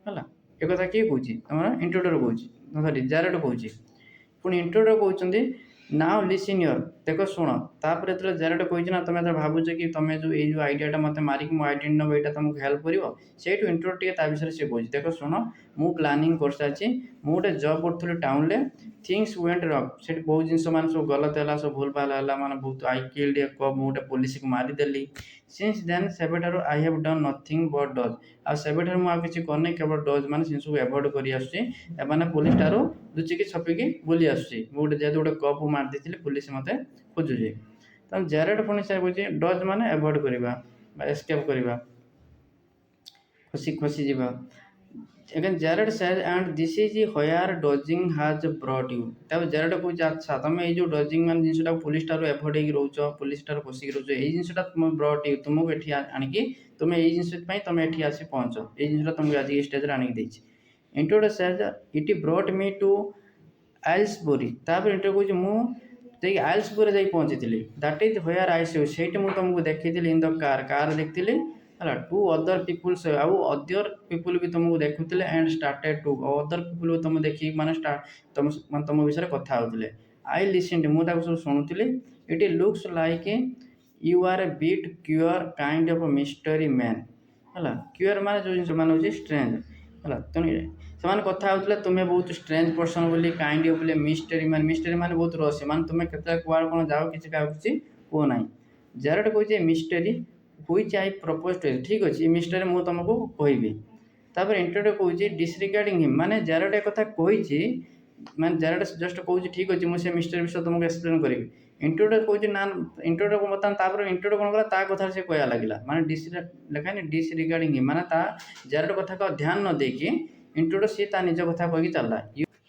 है एक कथा किए कौन तुम इंट्रोडर कौन सॉरी जेरेड कौन पुणी इंट्रोडर कहते नाउ लिसन योर देख शुण तापर जो जेरेड कही ना तुम भावुच कि तुम जो ये आइडियाटा मत मारिक मो आइडेंटी नब यहाँ तुमको हेल्प कर इंट्रोडर टे विषय से कहे देख शुण मु प्लानिंग कर सारी मु गोटे जॉब करी टाउन में थिंग्स वेंट रॉन्ग से बहुत जिन मान सब गलत है सब भूल भाल है माने बहुत आई किल्ड ए कप मुझे पुलिस को मारिदेली सिंस देन सेबेठार I have done nothing but डज आ सेबेठार मुझे किसी करनी केवल डज मैंने से सब एवॉइड कर पुलिस ठार लुचिकी छपिकी बुली आसूँ गोटे जेहतु गोटे कप मारिदी पुलिस मत खोजुचे तो जेरेड पुणी से कहे डज मैंने एवॉइड करवा एस्केप करवा खसी खसी जावा again Jared says and this is where dodging has brought you तब जेरेड कहे अच्छा तुम ये डजिंग मान जिनटा पुलिस टार एभोड हो रोच पुलिस टार पशिक रोच ये जिनटा तुम ब्रट यू तुमको ये आणिकी तुम ये जिनपाई तुम ये आसी पहुँच ये जिनटा तुमको आज स्टेज आणिकी intruder says it brought me to Aylesbury तापर इंट्रो कहे मुझे आइल्सबरी जा पहुँची that is where I see से तुमको देखी इन द कार देखी है टू अदर पीपुल्स आउ अदर पीपुल भी तुमको देखुले and started to other people भी तुम देखिए माने तुम विषय कथा होते आई लिसन मुझे सब शुणुली it looks like you are a bit queer kind of mystery man है क्यूर माने जो जिन मान हूँ स्ट्रेंज है से कथा होते तुम्हें बहुत स्ट्रेंज पर्सन बोली काइंड ऑफ मिस्टरी माने बहुत रहस्य मान तुम्हें केत कुआड़ कौन जाओ किसी क्या कह ना जेरेड कहे mystery which I propose to ठीक अच्छे मिस्टरी मुझे तुमको कहबी तापर इंटरव्यू कहे डिसरिगार्डिंग हिम माने जेरेड एक कथा कही माने जेरेड जस्ट कहे ठीक अच्छे मुझे मिस्टरी विषय तुमको एक्सप्लेन करी इंटरव्यू कहे ना इंटरव्यू को बता इंटरव्यू कौन कला कथा से कह लगे माने लिखानी डिसरिगार्डिंग हिम माने जेरेड कथा का ध्यान न देकी इंटरव्यू सी निज कथा कही चलला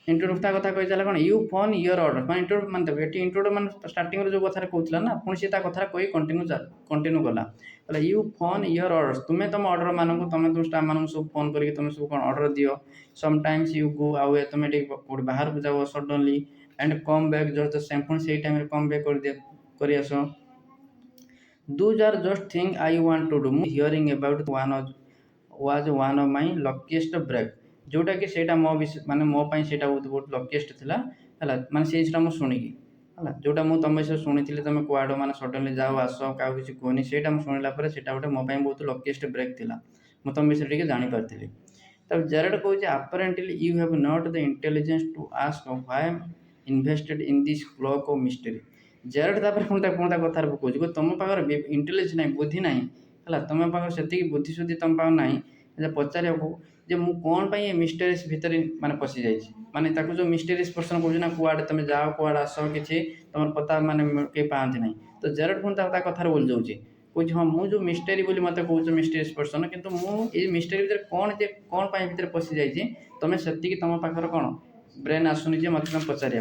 इंटरव्यू कथा कही चला कौन यू फोन योर ऑर्डर मैं इंटरव्यू मानते ये इंटरव्यू मान स्टार्टिंग जो कथा कहला ना पुणी सी कथा कही कंटिन्यू कला यू फोन योर ऑर्डर तुम्हें तुम ऑर्डर मान तुम स्टाफ मान सब फोन करके तुम सब कौन ऑर्डर दियो समटाइम्स यू गो आउ तुम्हें बाहर को जाओ suddenly and come back just the same पुणी से टाइम कम बैक कर as those are just thing I want to do hearing about was one of my luckiest break जोटा कि सेटा मो माने मो पाई सेटा बहुत लकीएस्ट थिला हला माने से जिनिसटा मु सुनिकी हला जोटा मु तुम विषय शुणी तुम कुआड़ मैंने सडनली जाओ आस क्या किसी कहनी से शुणिला गोटे मो बहुत लकीएस्ट ब्रेक थिला मु तुम विषय टी जापारी तब जेरेड कहे apparently you have not the intelligence to ask why invested in this cloak of mystery Jared पुणी कथार कहे तुम पाखे इंटेलिजेंस ना बुद्धि ना है तुम पाखे से बुद्धि शुद्धि तुम पाख ना पचार जे मु कौन ये मिस्टेरियस भितर माने पशि जाइए माने ताको जो मिस्टेरियस पर्सन कहूँ ना कुआड़े तुम जाओ कुआड़े आस कि तुम पता माने कहीं पाती ना तो जेरेड पुणी कथार बोली जाऊँगी कहे हाँ मुझे मिस्टेरी बोली मत कौच मिस्टेरियस पर्सन कितु मुझे मिस्टेरी भितर कौन भितर पशि जाइए तुम से तुम पाखर कौन ब्रेन आसुनी जे मत तुम पचारे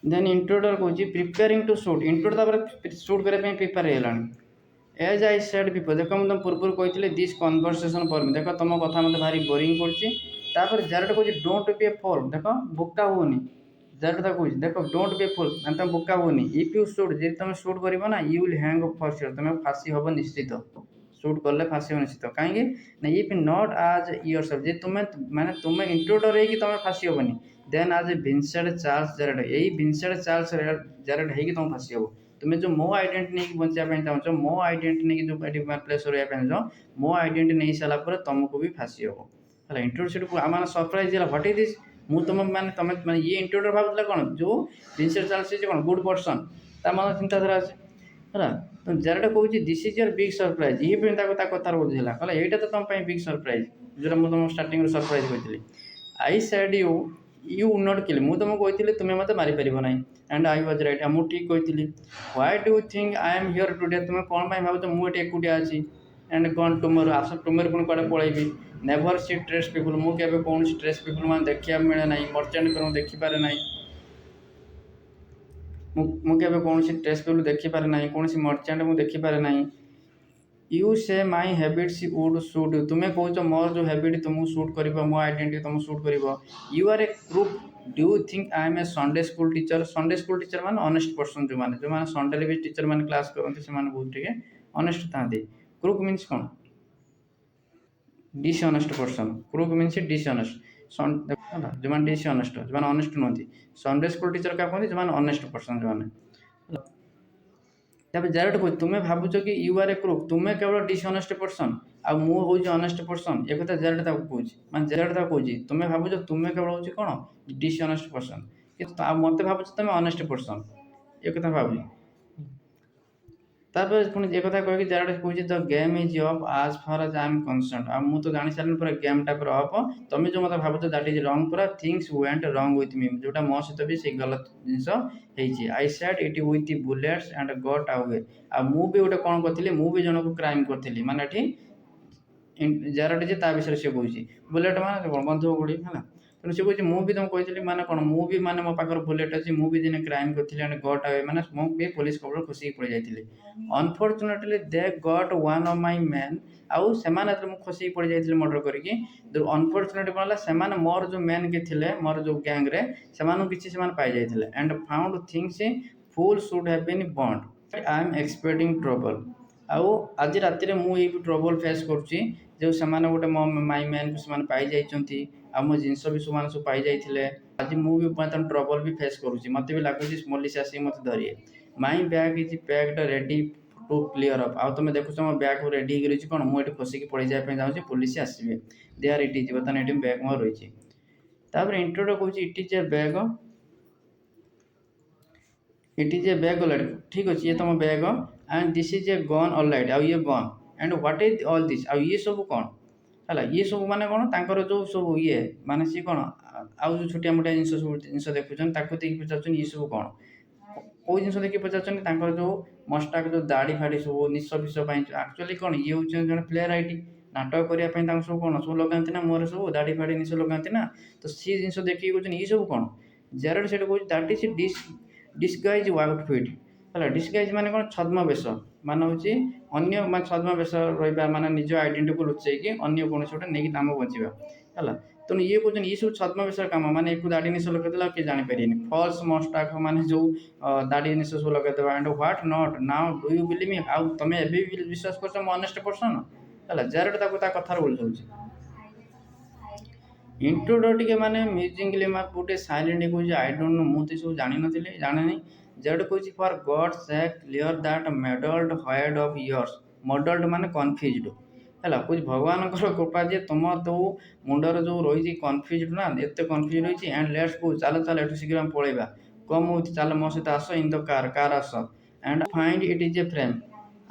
देन इंट्रोडर कहे preparing to shoot intruder shoot करने प्रिपेयर होगा एज आई सेड बिफोर देख मुझे पूर्व कही दिस कन्वर्सेसन फॉर मी देख तुम कथा मतलब भारी बोरिंग पड़े जेरेड कहे डोंट बी ए फूल देख बोका होनी जेरेड कहे देख डोंट बी ए फूल तुम बोका होनी इफ यू शूट जी तुम शूट कर ना you will hang for sure तुम फांसी हम निश्चित शूट कले फांसी हम निश्चित कहीं ना इफ नॉट आज योर सेल्फ जी तुम्हें माने तुम इंट्रोडर है कि तुम फांसी हेनी देन आज विंसेंट चार्ल्स जेरेड यही विंसेंट चार्ल्स जेरेड है कि तुम फांसी हे तुम्हें जो मो आइडेंटिटी नहीं बचापी चाहो मो आइडेंटिटी नहीं जो प्लेस रहा मो आइडेंटिटी नहीं सारापर तुमको भी फांसी हम है इंट्रोड्यूस आम सरप्राइज व्हाट इज दिस मु तुम मैंने तुम मैंने ये इंट्रोडर भावुला कौन जो विंसेंट चार्ल्स कौन गुड पर्सन ता मन चिंताधारा अच्छे है तो जेरेड कहे this is your big surprise ये भी कथार बुझेगा कहला यहाँ तो तुम बिग सरप्राइज जो मुझे तुम स्टार्टिंग सरप्राइज कही I said you you would not kill मु तुमको कहती तुम्हें मत मारी पार ना एंड आई वाज राइट मुझे ठीक कही why do you think I am here today तुम्हें कौन भाव मुझे एकुटिया अच्छी एंड गन टुमरो आस टुमरो पुणी कड़े पलैबी नेभर सी स्ट्रेस पीपुल मुझे कौन स्ट्रेस पीपुल मैंने देखा मिले ना मर्चेंट को देखिपारे ना मुझे कौन स्ट्रेस पीपुल देखिपारे ना कौन मर्चेंट मुझे देखिपारे ना यू से माई हैबिट्स वुड सुट यू तुम्हें कौच मोर जो हैबिट तुमको सुट कर मो आइडेंटिटी तुमको सुट कर you are a crook do you think I am a Sunday school teacher Sunday school teacher मान ऑनेस्ट पर्सन जो मैंने संडे भी टीचर मैंने क्लास करते से बहुत टे ऑनेस्ट था क्रूक मीन्स कौन dishonest person crook means dishonest जो मैंने डिसऑनेस्ट जो मैंने ऑनेस्ट नुहति संडे स्कूल टीचर क्या कहते जो ऑनेस्ट पर्सन जो मैंने जारेट कह तुम्हें भावुच कि यू आर ए क्रूक तुम्हें केवल डिसऑनेस्ट पर्सन आ मु हूँ ऑनेस्ट पर्सन एक कथा जारेट कहूँ मैं जारेट कहूँ तुम्हें भावुच तुम्हें केवल हूँ कौन डिसऑनेस्ट पर्सन कि मत भावुच तुम्हें ऑनेस्ट पर्सन एक कथा भाव तापर पुणी एक कथा कह जारेट कहूँ the game is up as far as I am concern आ मु तो जानी सारे पूरा गेम टा पूरा अफ तुम्हें जो मत भावुच दैट इज रंग पूरा things went wrong with me जोटा मो सहित भी से गलत जिनस I said it with bullets and got away आ मु भी गोटे कौन करी मु भी जन को क्राइम करी माने जारेट जे ता विषय से कहूँ बुलेट माने कौन बंधुक गुड़ी है तेणु से कहूँ मुझे तुमको कही मैंने कौन मु भी माने मो पाखर बुलेट अच्छी मुझे दिने क्राइम करी एंड गट अवे माने मुझे पुलिस कबल खुशी पड़ जाती unfortunately they got one of my man आउ से खुशी पड़ जाते मर्डर करके अनफर्चुनेट कौन है मोर जो मैन के थे मोर जो गैंग रे से किसी पाई जाते and found things full should have been bond I am expecting trouble आउ आज राति मुझे ट्रबल फेस करुच्ची जो से गोटे मो माई मैन को पाई जाइए आ मो जिनस भी सब पाई जाते आज मुझे ट्रबल भी फेस करुच्ची मत भी लगुच पुलिस आसिक मत धरिए my bag is packed ready to clear up आउ तुम देखुच मो बैग रेडी हो कौन मुझे खसिक पड़े जाए चाहूँगी पुलिस आसवे दे आर इट इज बर्तमान ये बैग मोर रही इंट्रोड कहूँ it is a bag it is a bag alright ठीक अच्छे ये तुम bag and this is a gun alright आउ ये gun and what is all this आउ ये सब कौन है ये सब माने कौन तांकर जो सब ये माने सी कौन आउ जो छोटिया मोटिया जिन सब जिन देखुन देखिए पचार ये सब कौन कौ जिन देखिए पचार जो मस्टाक जो दाढ़ी फाड़ी सब निश फिश एक्चुअली कौन ये हूँ जन प्लेयर आईटी नाटक करने सब कौन सब लगाती ना मोर सब दाढ़ी फाड़ी निश लगाती ना तो सी जिन देखिए कहते ये सब कौन जारेट से कहूँ दैट इज डिस्गाइज आउटफिट है डिस्गाइज माने कौन छद्म वेश मान हूँ अन्य छद्म वेश रहा माने निज आइडेंटिटी को लुचेक अन्य कौन गोटे नहीं दाम बचा है तेणु ये कहते ये सब छद्म वेश कम मैंने एक दाढ़ी निश लगेदेला किए जापर फल्स मस्टाक मैंने जो दाढ़ी निश सब लगेदेवा and what not now do you believe me आउ तुम एवं विश्वास कर ऑनेस्ट पर्सन है जारेट कथार बुझाऊँ इंट्रोड टे माने म्यूजिकली गोटे साइलेंट कहूँ आई डोंट नो मुझे सब जानी नी जाने जेड कहूँ for god sake clear that muddled head of yours muddled माने कन्फ्यूज्ड है कुछ भगवान कृपा जे तुम तो मुंडर जो रही कन्फ्यूज ना एत कन्फ्यूज रही एंड लेट्स गो चल चल एटू शीघ्र पलैबा कम हो चल मो सहित आस इन द कार आस and find it is a frame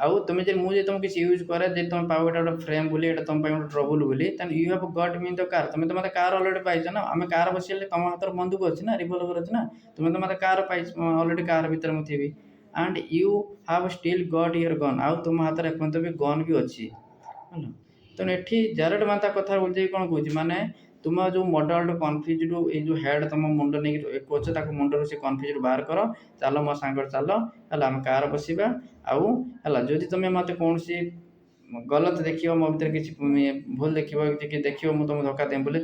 आउ तुम्हें मुझे तुम किसी यूज करे तुम पाओ गोटे फ्रेम बोली तुम गोटे ट्रबल बोली you have gut me the car तुम्हें तो मतलब कार अलरेडी पाइछ ना आम कार बसले तुम हाथ बंदूक अच्छी ना रिवल्वर अच्छी ना तुम्हें तो मतलब कार पाइछ अलरेडी कार भर मुझे थी and you have still got your gun आउ तुम हाथ में एपर्त भी गन भी अच्छी तेणु ये जारेट माता कथा बुझे कौन कहूँ माने तुम जो मडल्ड कन्फ्यूज ये जो हेड तुम मुंड नहीं अच्छे मुंडर से कन्फ्यूज बाहर कर चल मो सांग चल है आम कार बसवा आउ है जो तुम मत कौन सी गलत देख मो भर किसी भूल देख मुझे तुम धक्का दें बोली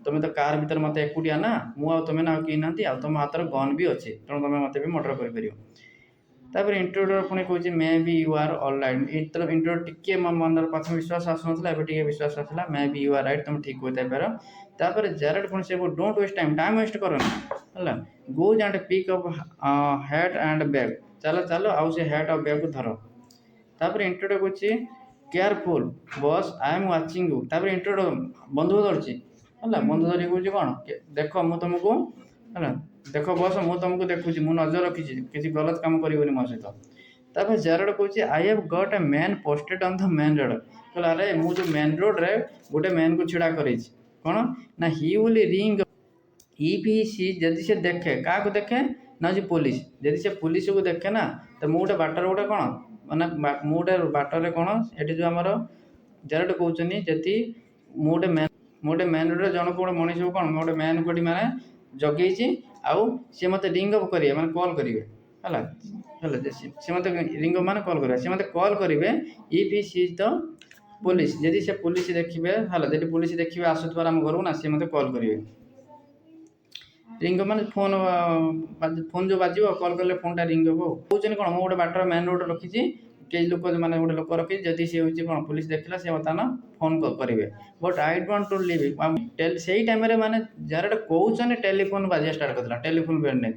तुम तो कार भर मत एकुटिया ना मुझे तुम ना कि ना तुम हाथ गन भी अच्छे तेणु तुम मत भी मर्डर कर इंट्रोडर पुणी कहूँ maybe you are all right intruder टी मो मन प्रथम विश्वास आसना विश्वास आसला maybe you are right तुम ठीक कहते पार जारेट पुणी से डोंट वेस्ट टाइम वेस्ट करना है go and pick up head and bag चलो चलो आउ से हेड और बैग को धर इंट्रोडर कहूँ careful boss I am watching you intruder बंधुक धरची है बंधु धरिक कहूँ कौन देख मुझे तुमको है देख बस मुझे तुमको देखुची मुझे नजर रखी किसी गलत काम करी मो सहित जारेट कहूँ आई have gut a man posted on the main road कहला अरे मुझे मेन रोड रे गोटे मैन को छिड़ा कर कौन ना he will ring if he see जदि से देखे क्या देखे ना हूँ पुलिस जदि से पुलिस को देखे ना तो मु गोटे बाटर गोटे कौन माने मु गोटे बाटर कौन ये जो आमर जेरड कहते जदि मोटे मेन रोड जन को मनीष को कौन गोटे मेन कोटी मैंने जगेची आउ सी मत रिंग अप करेंगे मैंने कॉल करेंगे है सी मत रिंग अप मैंने कॉल करेंगे सी मत कॉल करेंगे इफ ही सी तो पुलिस जदि से पुलिस देखिए है जब पुलिस देखिए आसुथार आम घर को ना सी मत कॉल करेंगे रिंग मैंने फोन फोन जो बाज कॉल कले फोनटा रिंग हम कौन कौन मुझे गोटे बाटर मेन रोड रखी कई लोक मैंने गोटे लोक रखी जदि सी हूँ कौन पुलिस देखला सी बर्तमान फोन करेंगे but I don't to live से टाइम मैंने जार कौन टेलीफोन बाजिया स्टार्ट करता टेलीफोन बेड नहीं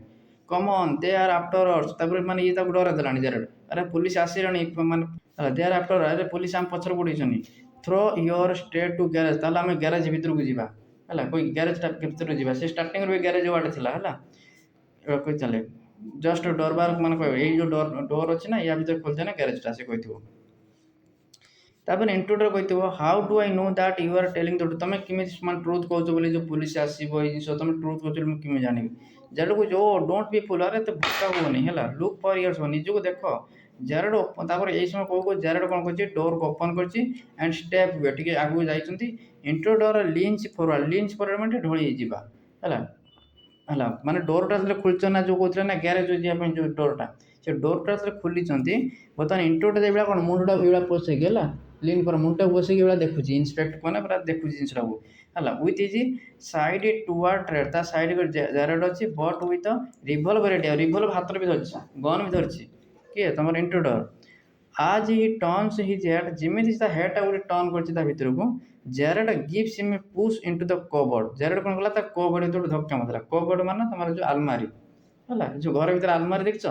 come on they are after hours माने ये डर देला जार अरे पुलिस आसलानी माने दे आर आफ्टर अरे पुलिस आम पचर पड़े throw your state to garage ताल आम गैरेज भितर को जावा है कोई गैरेज भितर जावा से स्टार्टिंग भी गैरेज वार्ड था कोई चले जस्ट डोर बार मान कह जो डोर अच्छी ना या भर खोलते ना गैरेजटा से कही तापर इंट्रोडर कही how do I know that you are telling the तुम किमी ट्रुथ कौच बोली जो पुलिस आसो ये जिन तुम ट्रुथ कौच किमी जानी जेड को जो डोंट बी फुल अरे तो भूका होनी है लुक फॉर योर्स निजक देख जेरड यही समय कौ जेरड कौन कर डोर को ओपन कर एंड स्टेप हुए टे आगे जाइए इंट्रोडर लिंच फॉरवर्ड मैंने ढोली जावा है माने डोरटा खोलते ना जो कहते ना गैरेज जावाई जो डोरटा से डोरटा खोली बर्तमान इंट्रोटा जो कौन मुंडा ये पशेक है लीन कर मुंडा पशेक ये देखुँ इन्स्पेक्ट मैंने पूरा देखुँ जिनसा को है with is side toward trade ता साइड जेरड अच्छी बट विथ रिभल्वर रिभल्वर हाथ भी धरती गन भी धरती किए तुम इंट्रोडर आज ही टर्न्स हिज हेड जमी हेडटा गोटे टर्न कर को Jared gives him push into the cupboard Jared कौन कला कबर्ड भर धक्का मारला कबर्ड माना तुम जो आलमारी है जो घर भर आलमारी देख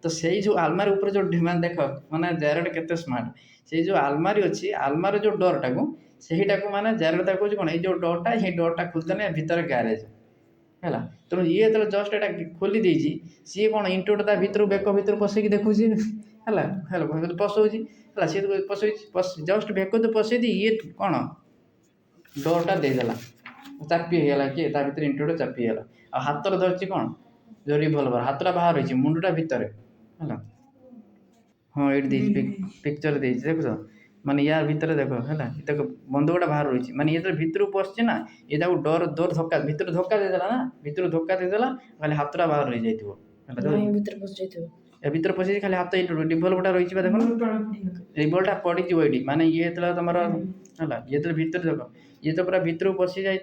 तो से जो आलमारी ऊपर जो ढिमान देख माने जेरड केते स्मार्ट से जो आलमारी अच्छी आलमारी जो डोरटा को सहीटा को माने जेरड कौन कौन ये डोरटा ये डोरटा खुलते भीतर गैरेज है तेणु ये जो जस्ट एटा खोली देसी सी कौन इंटोटा भर बेक भर पशेक देखुची है पशौची है सी पशे जस्ट बेक तो पशे ये कौन डोरटा देदेला चापीगला किए भर इंटोटा चापीगला आ हाथ धरती कौन जो रिभल्वर हाथटा बाहर रही मुंडटा भितर है हाँ ये पिक्चर दे देख माने यार भीतर देख है देख बंदूकटा बाहर रही माने ये भीतर पशे ना ये डोर डोर धक्का भीतर धक्का देदेला ना भीतर धक्का देदेला खाली हाथटा बाहर रही जाइए भीतर पशे खाली हाथ रिभल्वरटा रही देख रिभल्वरटा पड़ी ये माने ये तुम है ये भीतर देख ये तो पूरा भीतर पशि जाए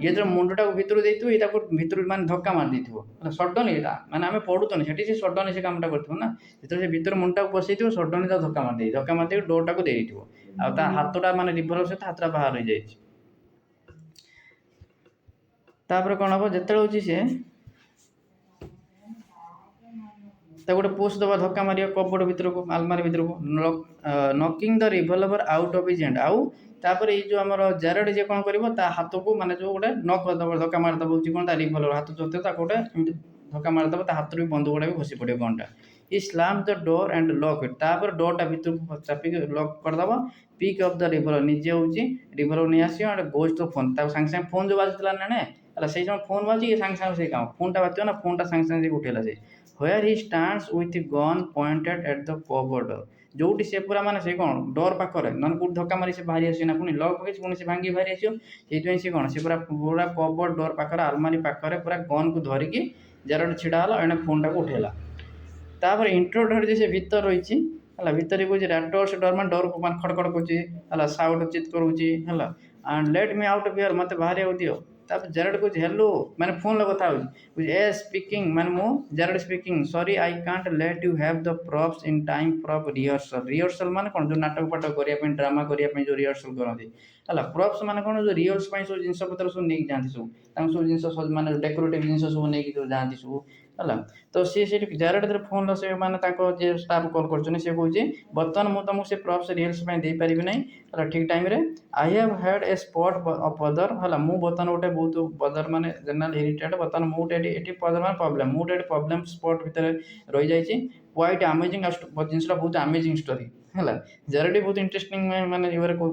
ये जो मुंडटा को भीतर देते भीतर मान धक्का मार देते सडन यहाँ माने आम पढ़ुन से सडन से कमटा कर जो भीतर मुंडटा को पशे सडन धक्का मार डोरटा को दे आ हाथटा मान रिभल्वर सहित हाथटा बाहर रही जाए कौन हम जिते हूँ सी गोटे पोस्ट दबा धक्का मार कबोर्ड भर को आलमारी भर को knocking the revolver out of his hand आउ तापर ये जो आम जेरड जे कौन कर हाथ को माने जो गोटे नक करदे धक्का मारदब कौन रिभल्वर हाथ जो गोटे धक्का मारदब हाथ भी बंदूक गुड़ा भी खसी पड़े कौनटा ई slam the door and lock it तापर डोरटा भर को चापिक लॉक करदब पिक अफ द रिभल्वर निजे हूँ रिभल्वर नहीं आस गोज तो फोन सागे सागे फोन जो बाजुला ना है से समय फोन बाजी सागे सागे से काम फोनटा बाजो ना फोनटा सागे सागे उठेला से where he stands with gun pointed at the cupboard जोटी से पूरा माने से कौन डोर पाखे नन कौट धक्का मारी से बाहरी आस पुणी लक पकई पुणी से भांगी बाहरी आसो से कौन से पूरा पूरा कबोर्ड डोर पाखे आलमारी पाखे पूरा गन को धरिकी जेरड छिड़ा एणे फोनटा को उठेला तापर इंट्रोडर जे भीतर रही है भीतर कौन रैटर्स डोर मान डोर को मान खड़खड़ कर साउट चित करुँची है and let me out of here मत बाहर दियो तब जेरड कुछ हेलो मैंने फोन लो कथा ए स्पीकिंग मैंने मो Jared speaking sorry I can't let you have the props in time prop rehearsal माने कौन जो नाटक पाटक करने ड्रामा करने जो रिहर्सल करती है प्रॉप्स माने कौन जो रिहर्स सब जिन पतर सब नहीं जाती सब जिन माने डेकोरेटिव जिन सब नहीं जाती सब है तो सी जेरड फोन से माने स्टाफ कॉल कर बर्तमान मुझे तुमको से प्रॉप्स रिहर्सल दे पारि ना है ठीक time I have had a spot of other है मुझे बर्तमान गोटे बहुत बदर माने जनरल इरिटेट बर्तमान मुझे पदर मान प्रॉब्लम मुझे प्रॉब्लम स्पॉट भितर रही जाइए क्वाइट अमेजिंग जिनसा बहुत अमेजिंग स्टोरी है जरडी बहुत इंटरेस्टिंग माने इवर को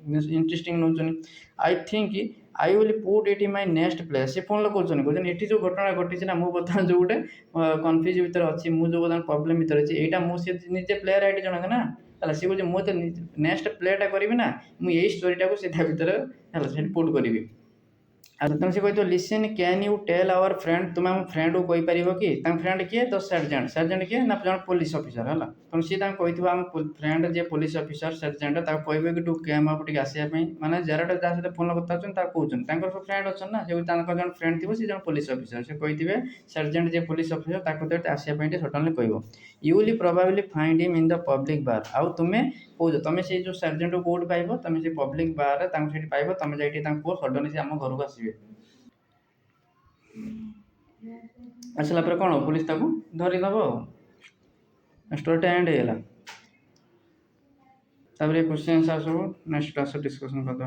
इंटरेस्टिंग नौचनी I think I will put it in my next place से फोन कहते कहते ये जो घटना घटी ना मुझे बर्तमान जो गोटे कन्फ्यूज भितर अच्छी मुझे जो बर्तमान प्रोब्लेम भितर अच्छी यहाँ मुझे निजे प्लेयर आईडी जन ना है सी कहे मुझे नेक्स्ट प्लेटा करी ना मुझे स्टोरीटा को सीधा भितर है पुट करी तुम से कही listen can you tell our friend तुम आम फ्रेंड को कहीपर कि फ्रेंड किए तो सर्जेंट सर्जेंट किए ना जन पुलिस ऑफिसर है तुम सी कही आम फ्रेंड जे पुलिस ऑफिसर सर्जेंट कहे कि टू कैम अप टे आसापी माने जराटा जहाँ सहित फोन कथा कहते सब फ्रेंड अच्छा ना जो जन फ्रेंड थी जन पुलिस ऑफिसर से कही सर्जेंट जे पुलिस ऑफिसर आसापी सडनली कह you will probably find him in the public bar आउ तुम्हें कौच तुम से जो सर्जेंट को कौट पाइब तुम से पब्लिक बार पाइब तुम जाइए सडनली से आम घर को आसवे आसला कौन पुलिस धरीदब स्टोरीटा एंड होगा क्वेश्चन आंसर सब नेक्स्ट क्लास डिस्कसन करदे।